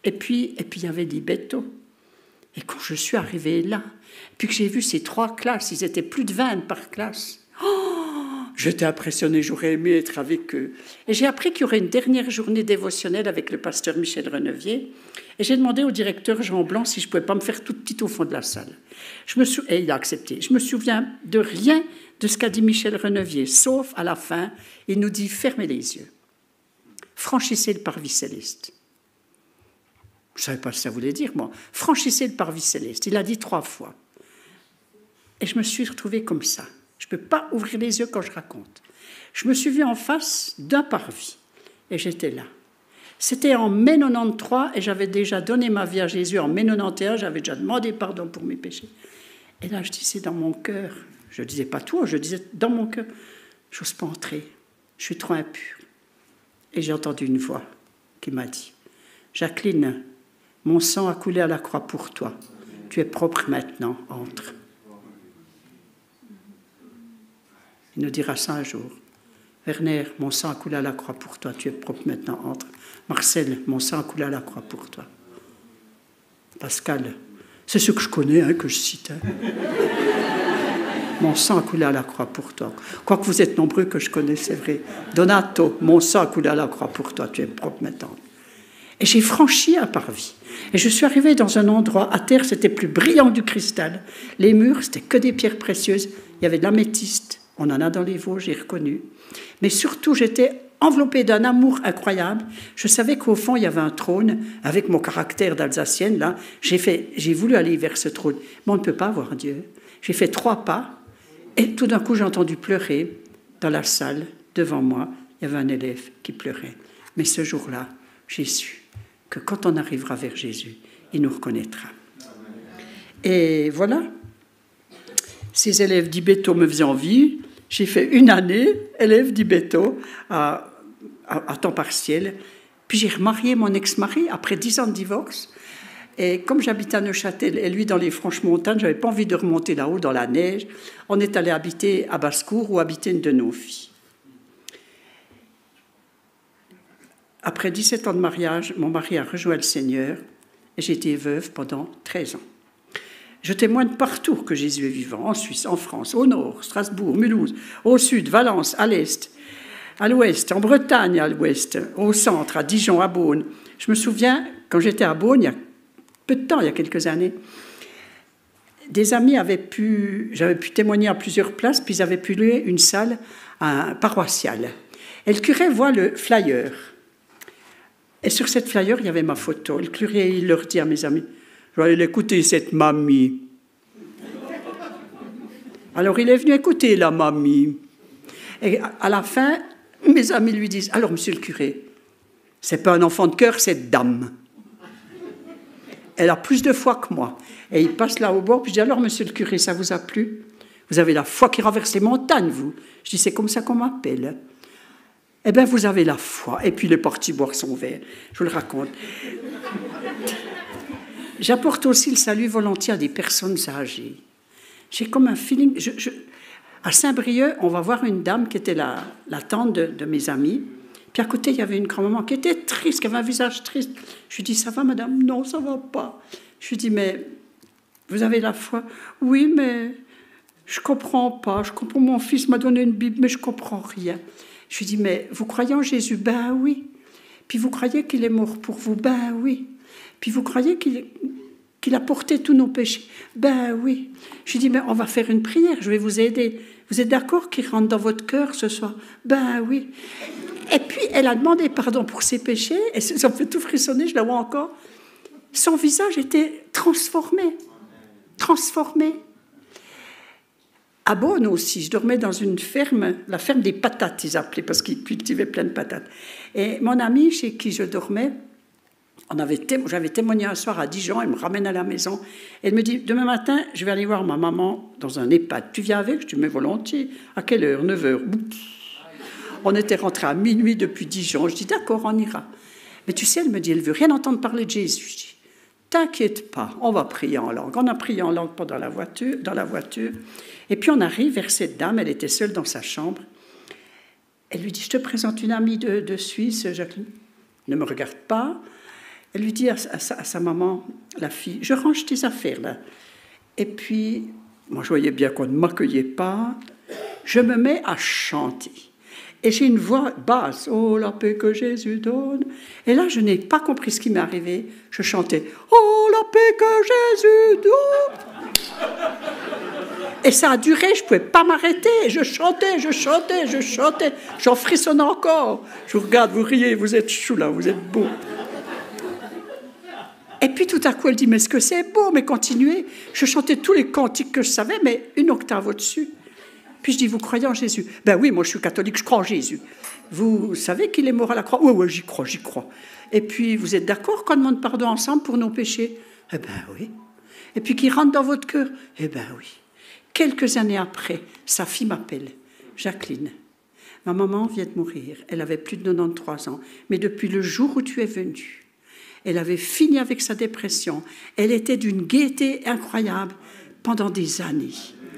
et puis il y avait des bétons. Et quand je suis arrivée là, puis que j'ai vu ces 3 classes, ils étaient plus de 20 par classe. Oh, j'étais impressionnée, j'aurais aimé être avec eux. Et j'ai appris qu'il y aurait une dernière journée dévotionnelle avec le pasteur Michel Renevier. Et j'ai demandé au directeur Jean Blanc si je ne pouvais pas me faire toute petite au fond de la salle. Et il a accepté. Je me souviens de rien de ce qu'a dit Michel Renevier, sauf à la fin, il nous dit « Fermez les yeux, franchissez le parvis céleste ». Je ne savais pas ce que ça voulait dire, moi. « Franchissez le parvis céleste ». Il a dit 3 fois. Et je me suis retrouvée comme ça. Je ne peux pas ouvrir les yeux quand je raconte. Je me suis vue en face d'un parvis, et j'étais là. C'était en mai 93, et j'avais déjà donné ma vie à Jésus en mai 91, j'avais déjà demandé pardon pour mes péchés. Et là, je disais dans mon cœur, je ne disais pas tout, je disais dans mon cœur, je n'ose pas entrer, je suis trop impure. Et j'ai entendu une voix qui m'a dit, « Jacqueline, mon sang a coulé à la croix pour toi, tu es propre maintenant, entre. » Il nous dira ça un jour. Werner, mon sang a coulé à la croix pour toi, tu es propre maintenant, entre. Marcel, mon sang a coulé à la croix pour toi. Pascal, c'est ce que je connais, hein, que je cite. Hein. Mon sang a coulé à la croix pour toi. Quoique vous êtes nombreux que je connais, c'est vrai. Donato, mon sang a coulé à la croix pour toi, tu es propre maintenant. Et j'ai franchi un parvis. Et je suis arrivée dans un endroit, à terre, c'était plus brillant que du cristal. Les murs, c'était que des pierres précieuses. Il y avait de l'améthyste, on en a dans les Vosges, j'ai reconnu. Mais surtout, j'étais enveloppée d'un amour incroyable. Je savais qu'au fond, il y avait un trône. Avec mon caractère d'Alsacienne, là, j'ai voulu aller vers ce trône. Mais on ne peut pas voir Dieu. J'ai fait 3 pas. Et tout d'un coup, j'ai entendu pleurer dans la salle, devant moi. Il y avait un élève qui pleurait. Mais ce jour-là, j'ai su que quand on arrivera vers Jésus, il nous reconnaîtra. Et voilà. Ces élèves d'Ibeto me faisaient envie. J'ai fait 1 année, élève d'Ibeto, à temps partiel. Puis j'ai remarié mon ex-mari après 10 ans de divorce. Et comme j'habitais à Neuchâtel et lui dans les Franches-Montagnes, je n'avais pas envie de remonter là-haut dans la neige. On est allé habiter à Basse-Cour où habitait une de nos filles. Après 17 ans de mariage, mon mari a rejoint le Seigneur et j'ai été veuve pendant 13 ans. Je témoigne partout que Jésus est vivant, en Suisse, en France, au nord, Strasbourg, Mulhouse, au sud, Valence, à l'est, à l'ouest, en Bretagne à l'ouest, au centre, à Dijon, à Beaune. Je me souviens, quand j'étais à Beaune, il y a peu de temps, il y a quelques années, des amis j'avais pu témoigner à plusieurs places, puis ils avaient pu louer une salle paroissiale. Et le curé voit le flyer. Et sur cette flyer, il y avait ma photo. Le curé, il leur dit à mes amis, je vais aller écouter cette mamie. Alors il est venu écouter la mamie. Et à la fin, mes amis lui disent, alors monsieur le curé, c'est pas un enfant de cœur, cette dame. Elle a plus de foi que moi. Et il passe là au bord, puis je dis, alors monsieur le curé, ça vous a plu? Vous avez la foi qui renverse les montagnes, vous. Je dis, c'est comme ça qu'on m'appelle. Eh bien, vous avez la foi. Et puis il est parti boire son verre. Je vous le raconte. J'apporte aussi le salut volontiers à des personnes âgées. J'ai comme un feeling... À Saint-Brieuc, on va voir une dame qui était la tante de mes amis. Puis à côté, il y avait une grand-maman qui était triste, qui avait un visage triste. Je lui dis, ça va, madame? Non, ça va pas. Je lui dis, mais vous avez la foi? Oui, mais je comprends pas. Je comprends, mon fils m'a donné une Bible, mais je comprends rien. Je lui dis, mais vous croyez en Jésus? Ben oui. Puis vous croyez qu'il est mort pour vous? Ben oui. Puis vous croyez qu'il a porté tous nos péchés? Ben oui. Je lui dis, mais on va faire une prière, je vais vous aider. Vous êtes d'accord qu'il rentre dans votre cœur ce soir? Ben oui. Et puis elle a demandé pardon pour ses péchés, et ça me fait tout frissonner, je la vois encore. Son visage était transformé. Transformé. À Beaune aussi, je dormais dans une ferme, la ferme des patates, ils appelaient, parce qu'ils cultivaient plein de patates. Et mon ami chez qui je dormais, j'avais témoigné un soir à Dijon, elle me ramène à la maison, et elle me dit, demain matin, je vais aller voir ma maman dans un EHPAD. Tu viens avec? Je dis, mais volontiers. À quelle heure? 9h. On était rentrés à minuit depuis Dijon. Je dis, d'accord, on ira. Mais tu sais, elle me dit, elle ne veut rien entendre parler de Jésus. Je dis, t'inquiète pas, on va prier en langue. On a prié en langue dans la voiture. Et puis on arrive vers cette dame, elle était seule dans sa chambre. Elle lui dit, je te présente une amie de Suisse, Jacqueline. Ne me regarde pas. Elle lui dit à sa maman, la fille, je range tes affaires là. Et puis, moi je voyais bien qu'on ne m'accueillait pas. Je me mets à chanter. Et j'ai une voix basse, « Oh, la paix que Jésus donne ». Et là, je n'ai pas compris ce qui m'est arrivé. Je chantais, « Oh, la paix que Jésus donne ». Et ça a duré, je ne pouvais pas m'arrêter. Je chantais. J'en frissonne encore. Je vous regarde, vous riez, vous êtes chou là, vous êtes beau. Et puis tout à coup, elle dit, « Mais est-ce que c'est beau ?» Mais continuez. Je chantais tous les cantiques que je savais, mais une octave au-dessus. Puis je dis, vous croyez en Jésus? Ben oui, moi je suis catholique, je crois en Jésus. Vous savez qu'il est mort à la croix? Oui, j'y crois. Et puis, vous êtes d'accord qu'on demande pardon ensemble pour nos péchés? Eh ben oui. Et puis qu'il rentre dans votre cœur? Eh ben oui. Quelques années après, sa fille m'appelle, Jacqueline. Ma maman vient de mourir, elle avait plus de 93 ans. Mais depuis le jour où tu es venue, elle avait fini avec sa dépression. Elle était d'une gaieté incroyable pendant des années.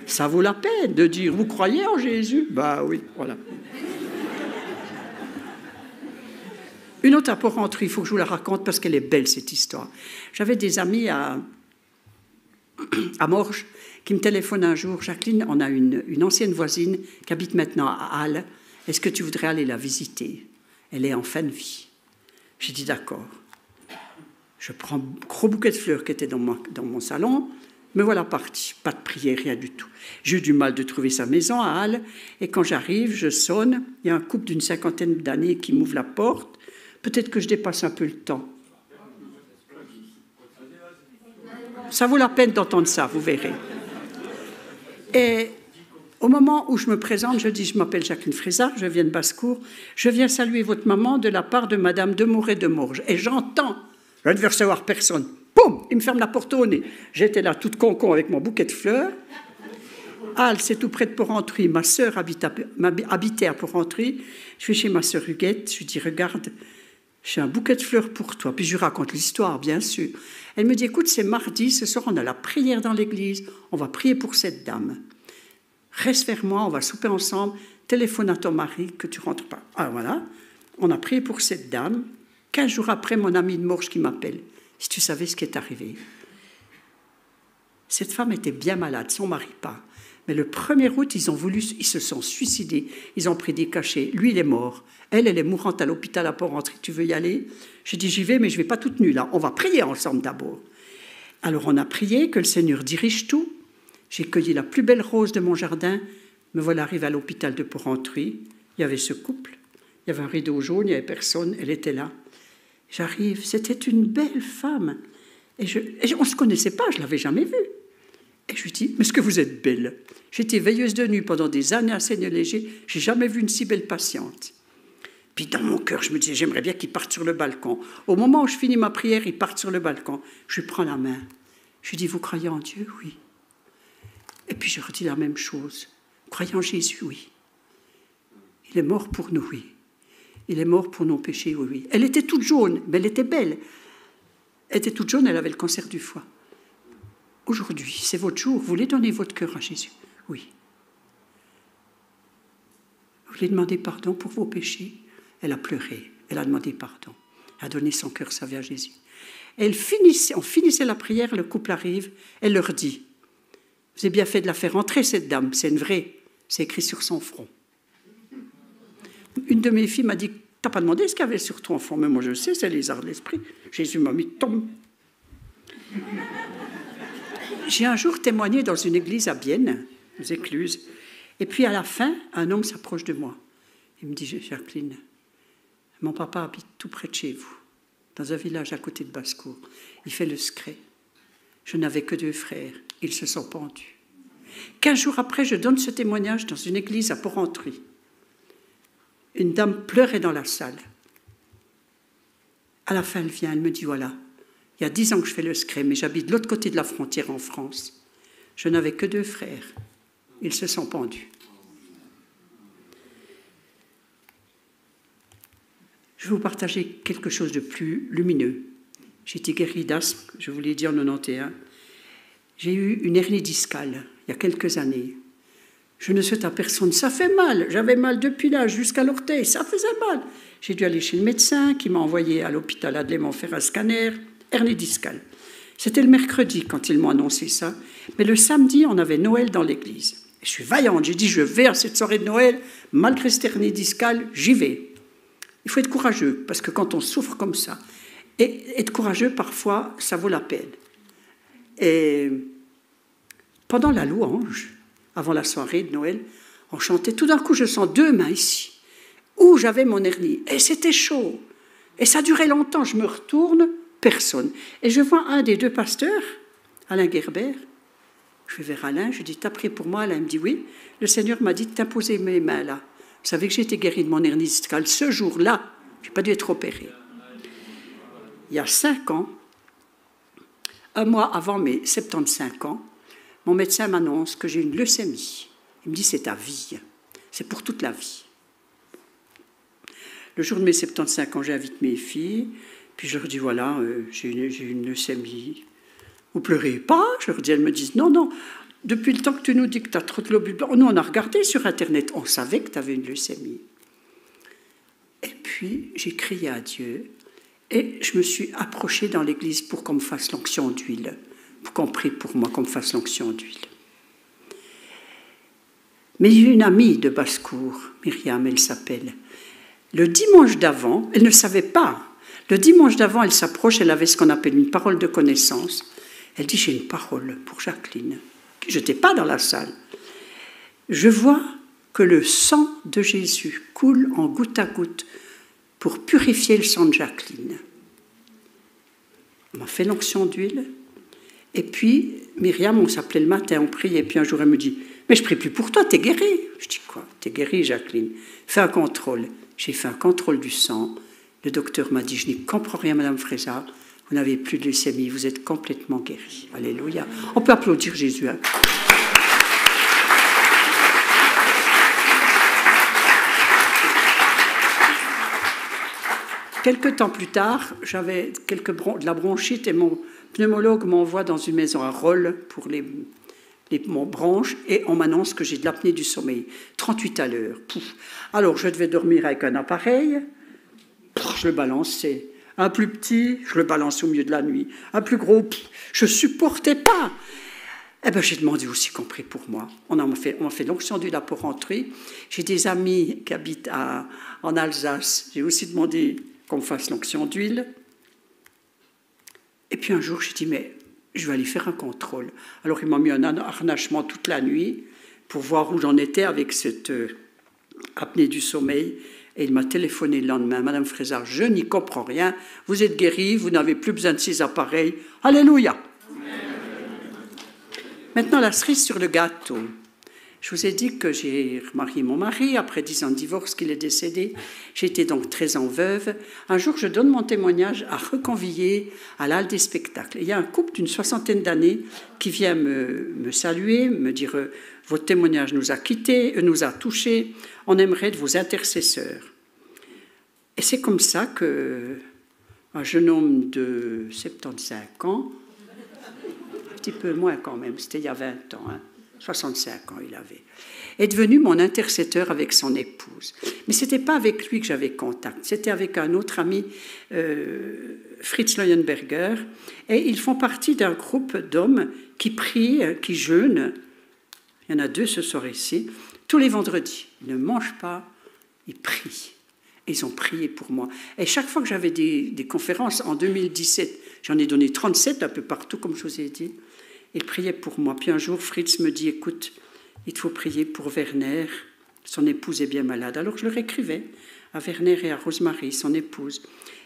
Ça vaut la peine de dire, vous croyez en Jésus? Ben oui, voilà. Une autre à Porrentruy, il faut que je vous la raconte parce qu'elle est belle, cette histoire. J'avais des amis à Morges qui me téléphonent un jour. Jacqueline, on a une ancienne voisine qui habite maintenant à Halle. Est-ce que tu voudrais aller la visiter? Elle est en fin de vie. J'ai dit d'accord. Je prends un gros bouquet de fleurs qui était dans mon salon. Me voilà partie. Pas de prière, rien du tout. J'ai eu du mal de trouver sa maison à Halle. Et quand j'arrive, je sonne. Il y a un couple d'une 50aine d'années qui m'ouvre la porte. Peut-être que je dépasse un peu le temps. Ça vaut la peine d'entendre ça, vous verrez. Et au moment où je me présente, je dis, je m'appelle Jacqueline Frézard, je viens de Basse-Cour, je viens saluer votre maman de la part de Madame de Mouret de Morges. Et j'entends, je ne vais recevoir personne. Poum, il me ferme la porte au nez. J'étais là toute con avec mon bouquet de fleurs. Halle, c'est tout près de Porrentruy. Ma sœur habitait à Porrentruy. Je vais chez ma sœur Huguette, je lui dis, regarde, j'ai un bouquet de fleurs pour toi. Puis je lui raconte l'histoire, bien sûr. Elle me dit, écoute, c'est mardi, ce soir on a la prière dans l'église, on va prier pour cette dame. Reste vers moi, on va souper ensemble, téléphone à ton mari que tu rentres pas. Ah voilà, on a prié pour cette dame. 15 jours après, mon ami de Morges qui m'appelle. Si tu savais ce qui est arrivé. Cette femme était bien malade, son mari pas. Mais le 1er août, ils se sont suicidés, ils ont pris des cachets. Lui, il est mort. Elle est mourante à l'hôpital à Porrentruy. Tu veux y aller? J'ai dit, j'y vais, mais je ne vais pas toute nue là. On va prier ensemble d'abord. Alors on a prié, que le Seigneur dirige tout. J'ai cueilli la plus belle rose de mon jardin. Me voilà arrivée à l'hôpital de Porrentruy. Il y avait ce couple. Il y avait un rideau jaune, il n'y avait personne. Elle était là. J'arrive, c'était une belle femme. Et on ne se connaissait pas, je ne l'avais jamais vue. Et je lui dis, mais est-ce que vous êtes belle? J'étais veilleuse de nuit pendant des années à Seigneur-Léger. Je n'ai jamais vu une si belle patiente. Puis dans mon cœur, je me disais, j'aimerais bien qu'il parte sur le balcon. Au moment où je finis ma prière, il part sur le balcon. Je lui prends la main. Je lui dis, vous croyez en Dieu? Oui. Et puis je redis la même chose. Croyez en Jésus? Oui. Il est mort pour nous, oui. Il est mort pour nos péchés, oui, oui. Elle était toute jaune, mais elle était belle. Elle était toute jaune, elle avait le cancer du foie. Aujourd'hui, c'est votre jour. Vous voulez donner votre cœur à Jésus? Oui. Vous voulez demander pardon pour vos péchés? Elle a pleuré. Elle a demandé pardon. Elle a donné son cœur, sa vie à Jésus. On finissait la prière, le couple arrive. Elle leur dit, vous avez bien fait de la faire entrer, cette dame. C'est une vraie. C'est écrit sur son front. Une de mes filles m'a dit, t'as pas demandé ce qu'il y avait sur ton front? Mais moi je sais, c'est les arts de l'esprit. Jésus m'a mis, tombe. J'ai un jour témoigné dans une église à Bienne, aux Écluses, et puis à la fin, un homme s'approche de moi. Il me dit, Jacqueline, mon papa habite tout près de chez vous, dans un village à côté de Basse-Cour. Il fait le secret. Je n'avais que 2 frères, ils se sont pendus. 15 jours après, je donne ce témoignage dans une église à Porrentruy. Une dame pleurait dans la salle. À la fin, elle vient, elle me dit, voilà, il y a 10 ans que je fais le secret, mais j'habite de l'autre côté de la frontière en France. Je n'avais que 2 frères. Ils se sont pendus. Je vais vous partager quelque chose de plus lumineux. J'ai été guérie d'asthme, je vous l'ai dit en 91. J'ai eu une hernie discale il y a quelques années. Je ne souhaite à personne, ça fait mal. J'avais mal depuis là jusqu'à l'orteil, ça faisait mal. J'ai dû aller chez le médecin qui m'a envoyé à l'hôpital Adlémont faire un scanner, hernie discale. C'était le mercredi quand ils m'ont annoncé ça. Mais le samedi, on avait Noël dans l'église. Et je suis vaillante, j'ai dit, je vais à cette soirée de Noël, malgré cette hernie discale, j'y vais. Il faut être courageux, parce que quand on souffre comme ça, et être courageux, parfois, ça vaut la peine. Et pendant la louange, avant la soirée de Noël, on chantait, tout d'un coup, je sens 2 mains ici, où j'avais mon hernie. Et c'était chaud. Et ça durait longtemps. Je me retourne, personne. Et je vois un des 2 pasteurs, Alain Gerber. Je vais vers Alain, je lui dis, t'as prié pour moi? Alain me dit, oui. Le Seigneur m'a dit de t'imposer mes mains là. Vous savez que j'ai été guérie de mon hernie discale. Ce jour-là, je n'ai pas dû être opérée. Il y a 5 ans, un mois avant mes 75 ans, mon médecin m'annonce que j'ai une leucémie. Il me dit, c'est ta vie. C'est pour toute la vie. Le jour de mes 75 ans, j'invite mes filles, puis je leur dis, voilà, j'ai une leucémie. Vous pleurez pas? Je leur dis, elles me disent, non, non, depuis le temps que tu nous dis que tu as trop de globules blancs, nous on a regardé sur Internet, on savait que tu avais une leucémie. Et puis, puis j'ai crié à Dieu et je me suis approchée dans l'église pour qu'on me fasse l'onction d'huile, pour qu'on prie pour moi, qu'on me fasse l'onction d'huile. Mais j'ai une amie de basse-cour, Myriam, elle s'appelle. Le dimanche d'avant, elle ne savait pas. Le dimanche d'avant, elle s'approche, elle avait ce qu'on appelle une parole de connaissance. Elle dit, j'ai une parole pour Jacqueline. Je n'étais pas dans la salle. Je vois que le sang de Jésus coule en goutte à goutte pour purifier le sang de Jacqueline. On m'a fait l'onction d'huile. Et puis, Myriam, on s'appelait le matin, on priait. Et puis un jour, elle me dit, mais je ne prie plus pour toi, t'es guérie. Je dis, quoi? T'es guérie, Jacqueline. Fais un contrôle. J'ai fait un contrôle du sang. Le docteur m'a dit, je n'y comprends rien, Madame Frézard. Vous n'avez plus de leucémie, vous êtes complètement guérie. Alléluia. On peut applaudir Jésus. Hein? Quelque temps plus tard, j'avais de la bronchite et mon pneumologue m'envoie dans une maison à Rolle pour les bronches et on m'annonce que j'ai de l'apnée du sommeil, 38 à l'heure. Pouf. Alors je devais dormir avec un appareil, je le balançais. Un plus petit, je le balançais au milieu de la nuit. Un plus gros, je ne supportais pas. Eh bien, j'ai demandé aussi qu'on prie pour moi. On m'a fait l'onction d'huile pour rentrer. J'ai des amis qui habitent en Alsace. J'ai aussi demandé qu'on me fasse l'onction d'huile. Et puis un jour, j'ai dit, mais je vais aller faire un contrôle. Alors, il m'a mis un harnachement toute la nuit pour voir où j'en étais avec cette apnée du sommeil. Et il m'a téléphoné le lendemain. Madame Frézard, je n'y comprends rien. Vous êtes guérie, vous n'avez plus besoin de ces appareils. Alléluia. Maintenant, la cerise sur le gâteau. Je vous ai dit que j'ai remarié mon mari après 10 ans de divorce, qu'il est décédé. J'étais donc 13 ans veuve. Un jour, je donne mon témoignage à Reconvier, à l'Halle des spectacles. Il y a un couple d'une 60aine d'années qui vient me saluer, me dire « Votre témoignage nous a quittés, nous a touchés. On aimerait de vos intercesseurs. » Et c'est comme ça qu'un jeune homme de 75 ans, un petit peu moins quand même, c'était il y a 20 ans, 65 ans il avait, est devenu mon intercesseur avec son épouse. Mais ce n'était pas avec lui que j'avais contact, c'était avec un autre ami, Fritz Leuenberger, et ils font partie d'un groupe d'hommes qui prient, qui jeûnent. Il y en a 2 ce soir ici, tous les vendredis. Ils ne mangent pas, ils prient. Et ils ont prié pour moi. Et chaque fois que j'avais des conférences, en 2017, j'en ai donné 37 un peu partout, comme je vous ai dit, ils priaient pour moi. Puis un jour, Fritz me dit, écoute, il faut prier pour Werner, son épouse est bien malade. Alors je leur écrivais à Werner et à Rosemarie, son épouse.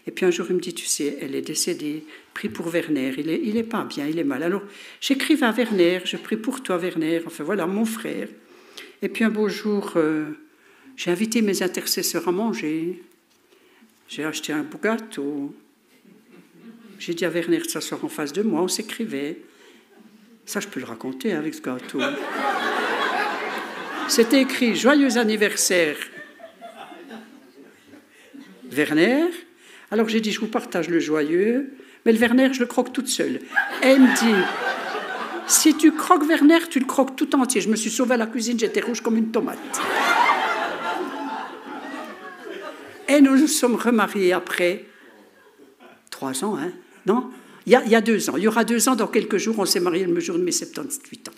Et puis un jour, il me dit, tu sais, elle est décédée, prie pour Werner, il n'est pas bien, il est mal. Alors j'écrivais à Werner, je prie pour toi, Werner, enfin voilà, mon frère. Et puis un beau jour, j'ai invité mes intercesseurs à manger. J'ai acheté un beau gâteau. J'ai dit à Werner de s'asseoir en face de moi, on s'écrivait. Ça, je peux le raconter avec ce gâteau. C'était écrit « Joyeux anniversaire, Werner ». Alors j'ai dit « Je vous partage le joyeux ». Mais le Werner, je le croque toute seule. Et elle me dit « Si tu croques Werner, tu le croques tout entier ». Je me suis sauvée à la cuisine, j'étais rouge comme une tomate. Et nous nous sommes remariés après 3 ans, hein? Non, il y a 2 ans. Il y aura 2 ans, dans quelques jours, on s'est mariés le jour de mes 78 ans.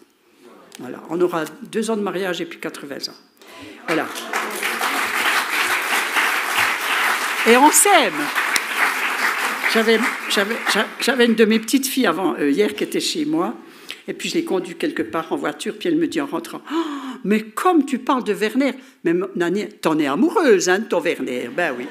Voilà, on aura 2 ans de mariage et puis 80 ans. Voilà. Et on s'aime. J'avais une de mes petites filles avant hier qui était chez moi, et puis je l'ai conduite quelque part en voiture, puis elle me dit en rentrant « Oh, mais comme tu parles de Werner, mais Nani, t'en es amoureuse, hein, de ton Werner ?» Ben oui.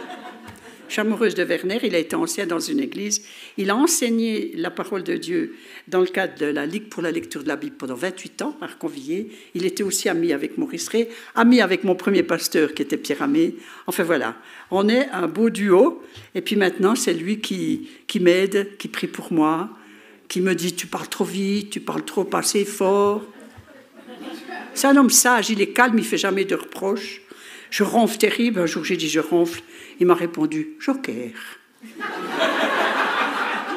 Je suis amoureuse de Werner, il a été ancien dans une église. Il a enseigné la parole de Dieu dans le cadre de la Ligue pour la lecture de la Bible pendant 28 ans, à Reconvier. Il était aussi ami avec Maurice Ray, ami avec mon premier pasteur qui était Pierre Amé. Enfin voilà, on est un beau duo. Et puis maintenant, c'est lui qui m'aide, qui prie pour moi, qui me dit « Tu parles trop vite, tu parles trop pas assez fort ». C'est un homme sage, il est calme, il ne fait jamais de reproches. Je ronfle terrible. Un jour, j'ai dit « Je ronfle ». Il m'a répondu « Joker ». Je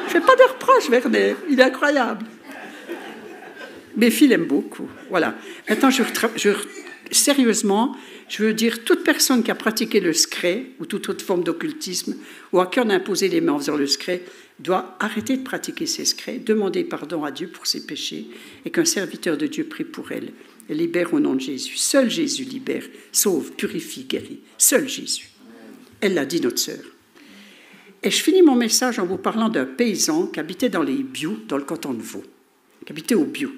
ne fais pas de reproches, Werner. Il est incroyable. Mes filles l'aiment beaucoup. Voilà. Maintenant, je sérieusement, je veux dire, toute personne qui a pratiqué le scré ou toute autre forme d'occultisme ou à qui on a imposé les mains en faisant le scré doit arrêter de pratiquer ces scrés, demander pardon à Dieu pour ses péchés et qu'un serviteur de Dieu prie pour elle et libère au nom de Jésus. Seul Jésus libère, sauve, purifie, guérit. Seul Jésus. Elle l'a dit, notre sœur. Et je finis mon message en vous parlant d'un paysan qui habitait dans les Biou, dans le canton de Vaud, qui habitait au Biou.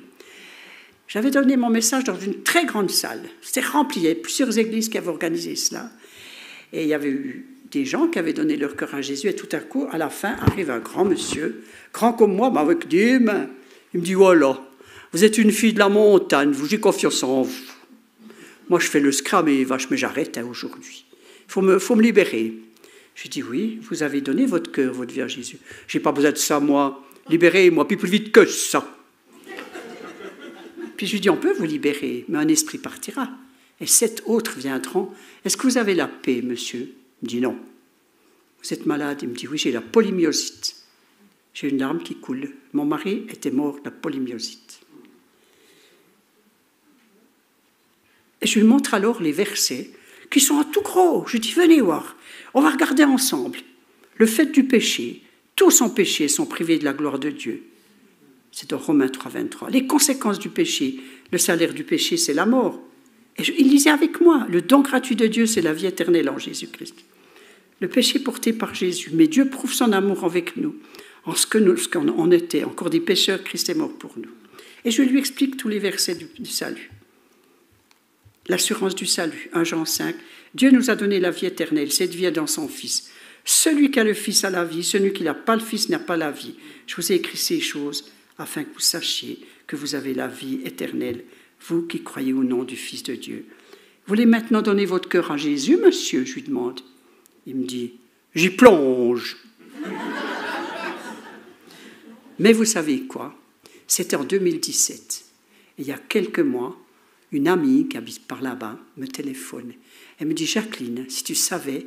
J'avais donné mon message dans une très grande salle. C'était rempli, il y avait plusieurs églises qui avaient organisé cela. Et il y avait eu des gens qui avaient donné leur cœur à Jésus. Et tout à coup, à la fin, arrive un grand monsieur, grand comme moi, mais avec des mains. Il me dit, voilà, vous êtes une fille de la montagne, vous, j'ai confiance en vous. Moi, je fais le scram et vache, mais j'arrête aujourd'hui. Il faut me libérer. J'ai dit, oui, vous avez donné votre cœur, votre vie à Jésus. Je n'ai pas besoin de ça, moi. Libérez-moi, puis plus vite que ça. Puis je lui dis, on peut vous libérer, mais un esprit partira. Et 7 autres viendront. Est-ce que vous avez la paix, monsieur? Il me dit, non. Vous êtes malade? Il me dit, oui, j'ai la polymyosite. J'ai une larme qui coule. Mon mari était mort de la polymyosite. Et je lui montre alors les versets qui sont en tout gros. Je dis, venez voir, on va regarder ensemble. Le fait du péché, tous en péché sont privés de la gloire de Dieu. C'est dans Romains 3, 23. Les conséquences du péché, le salaire du péché, c'est la mort. Et il lisait avec moi, le don gratuit de Dieu, c'est la vie éternelle en Jésus-Christ. Le péché porté par Jésus, mais Dieu prouve son amour avec nous, en ce qu'on était, encore des pécheurs, Christ est mort pour nous. Et je lui explique tous les versets du salut. L'assurance du salut, 1 Jean 5. Dieu nous a donné la vie éternelle, cette vie est dans son Fils. Celui qui a le Fils a la vie, celui qui n'a pas le Fils n'a pas la vie. Je vous ai écrit ces choses afin que vous sachiez que vous avez la vie éternelle, vous qui croyez au nom du Fils de Dieu. Vous voulez maintenant donner votre cœur à Jésus, monsieur? Je lui demande. Il me dit, j'y plonge. Mais vous savez quoi? C'était en 2017. Et il y a quelques mois, une amie qui habite par là-bas me téléphone. Elle me dit, Jacqueline, si tu savais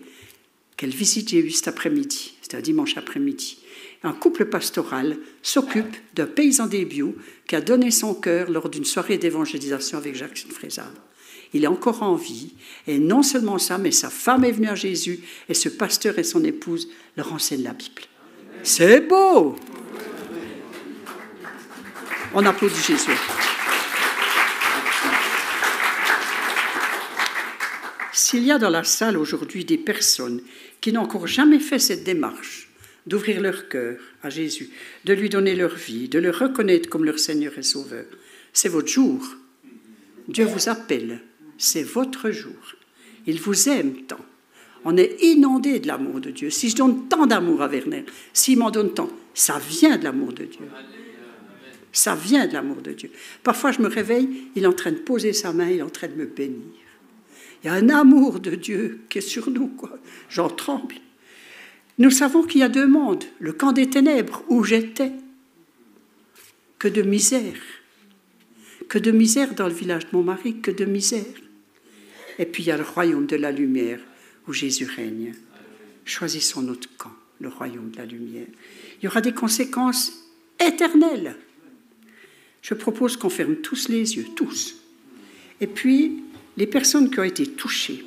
quelle visite j'ai eue cet après-midi, c'était un dimanche après-midi, un couple pastoral s'occupe d'un paysan des Biou qui a donné son cœur lors d'une soirée d'évangélisation avec Jacques Frézard. Il est encore en vie, et non seulement ça, mais sa femme est venue à Jésus, et ce pasteur et son épouse leur enseignent la Bible. C'est beau! On applaudit Jésus. S'il y a dans la salle aujourd'hui des personnes qui n'ont encore jamais fait cette démarche, d'ouvrir leur cœur à Jésus, de lui donner leur vie, de le reconnaître comme leur Seigneur et Sauveur, c'est votre jour. Dieu vous appelle, c'est votre jour. Il vous aime tant. On est inondé de l'amour de Dieu. Si je donne tant d'amour à Werner, s'il m'en donne tant, ça vient de l'amour de Dieu. Ça vient de l'amour de Dieu. Parfois, je me réveille, il est en train de poser sa main, il est en train de me bénir. Il y a un amour de Dieu qui est sur nous, quoi. J'en tremble. Nous savons qu'il y a 2 mondes. Le camp des ténèbres, où j'étais. Que de misère. Que de misère dans le village de mon mari, que de misère. Et puis il y a le royaume de la lumière, où Jésus règne. Choisissons notre camp, le royaume de la lumière. Il y aura des conséquences éternelles. Je propose qu'on ferme tous les yeux, tous. Et puis, les personnes qui ont été touchées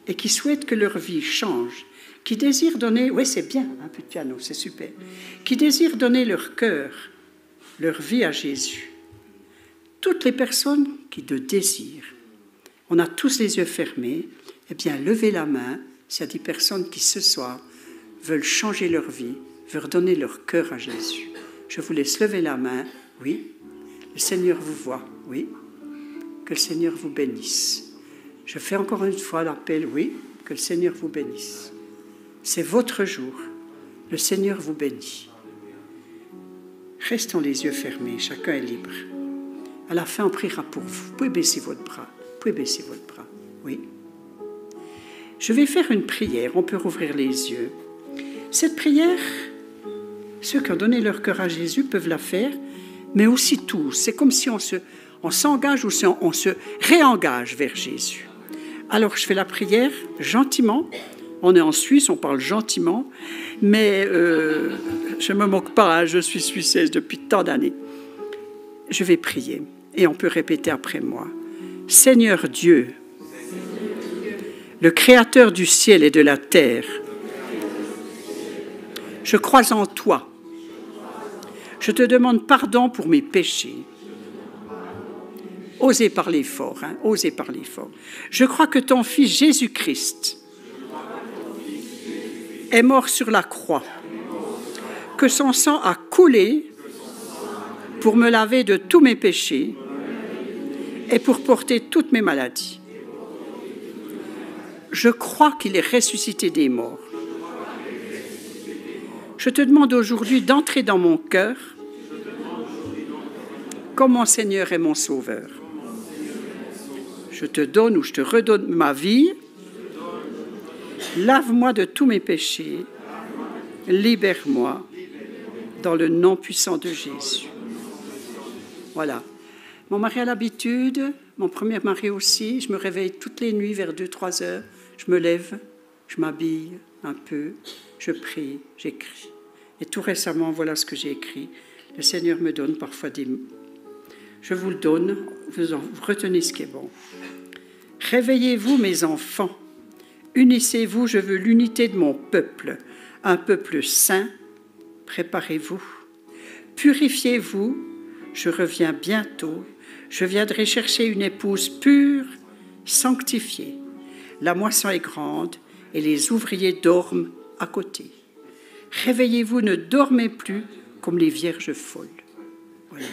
et qui souhaitent que leur vie change, qui désirent donner, oui c'est bien, un peu de piano, c'est super, qui désirent donner leur cœur, leur vie à Jésus. Toutes les personnes qui le désirent, on a tous les yeux fermés, eh bien levez la main s'il y a des personnes qui ce soir veulent changer leur vie, veulent donner leur cœur à Jésus. Je vous laisse lever la main, oui, le Seigneur vous voit, oui, que le Seigneur vous bénisse. Je fais encore une fois l'appel, oui, que le Seigneur vous bénisse. C'est votre jour. Le Seigneur vous bénit. Restons les yeux fermés, chacun est libre. À la fin, on priera pour vous. Vous pouvez baisser votre bras. Vous pouvez baisser votre bras. Oui. Je vais faire une prière. On peut rouvrir les yeux. Cette prière, ceux qui ont donné leur cœur à Jésus peuvent la faire, mais aussi tous. C'est comme si on s'engage ou on se réengage vers Jésus. Alors, je fais la prière gentiment. On est en Suisse, on parle gentiment, mais je ne me moque pas, hein, je suis suissesse depuis tant d'années. Je vais prier et on peut répéter après moi. Seigneur Dieu, le Créateur du ciel et de la terre. Je crois en toi. Je te demande pardon pour mes péchés. Osez parler fort, hein, osez parler fort. Je crois que ton Fils Jésus-Christ est mort sur la croix, que son sang a coulé pour me laver de tous mes péchés et pour porter toutes mes maladies. Je crois qu'il est ressuscité des morts. Je te demande aujourd'hui d'entrer dans mon cœur comme mon Seigneur et mon Sauveur. Je te donne ou je te redonne ma vie. Lave-moi de tous mes péchés. Libère-moi dans le nom puissant de Jésus. Voilà. Mon mari a l'habitude, mon premier mari aussi, je me réveille toutes les nuits vers 2-3 heures. Je me lève, je m'habille un peu, je prie, j'écris. Et tout récemment, voilà ce que j'ai écrit. Le Seigneur me donne parfois des mots. Je vous le donne, vous retenez ce qui est bon. Réveillez-vous, mes enfants. Unissez-vous, je veux l'unité de mon peuple. Un peuple saint, préparez-vous. Purifiez-vous, je reviens bientôt. Je viendrai chercher une épouse pure, sanctifiée. La moisson est grande et les ouvriers dorment à côté. Réveillez-vous, ne dormez plus comme les vierges folles. Voilà.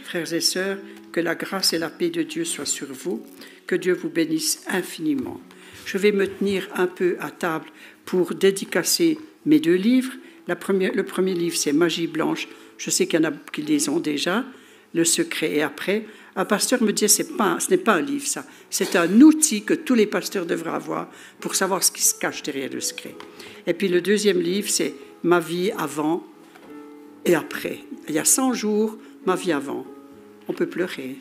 Frères et sœurs, que la grâce et la paix de Dieu soient sur vous, que Dieu vous bénisse infiniment. Je vais me tenir un peu à table pour dédicacer mes 2 livres. Le premier livre, c'est Magie blanche. Je sais qu'il y en a qui les ont déjà. Le secret et après. Un pasteur me dit, ce n'est pas un livre, ça. C'est un outil que tous les pasteurs devraient avoir pour savoir ce qui se cache derrière le secret. Et puis le deuxième livre, c'est Ma vie avant et après. Il y a 100 jours, ma vie avant. On peut pleurer.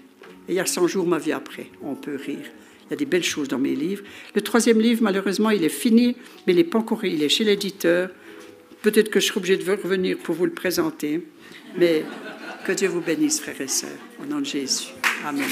Et il y a 100 jours, ma vie après. On peut rire. Il y a des belles choses dans mes livres. Le troisième livre, malheureusement, il est fini, mais il n'est pas encore. Il est chez l'éditeur. Peut-être que je serai obligée de revenir pour vous le présenter. Mais que Dieu vous bénisse, frères et sœurs. Au nom de Jésus. Amen.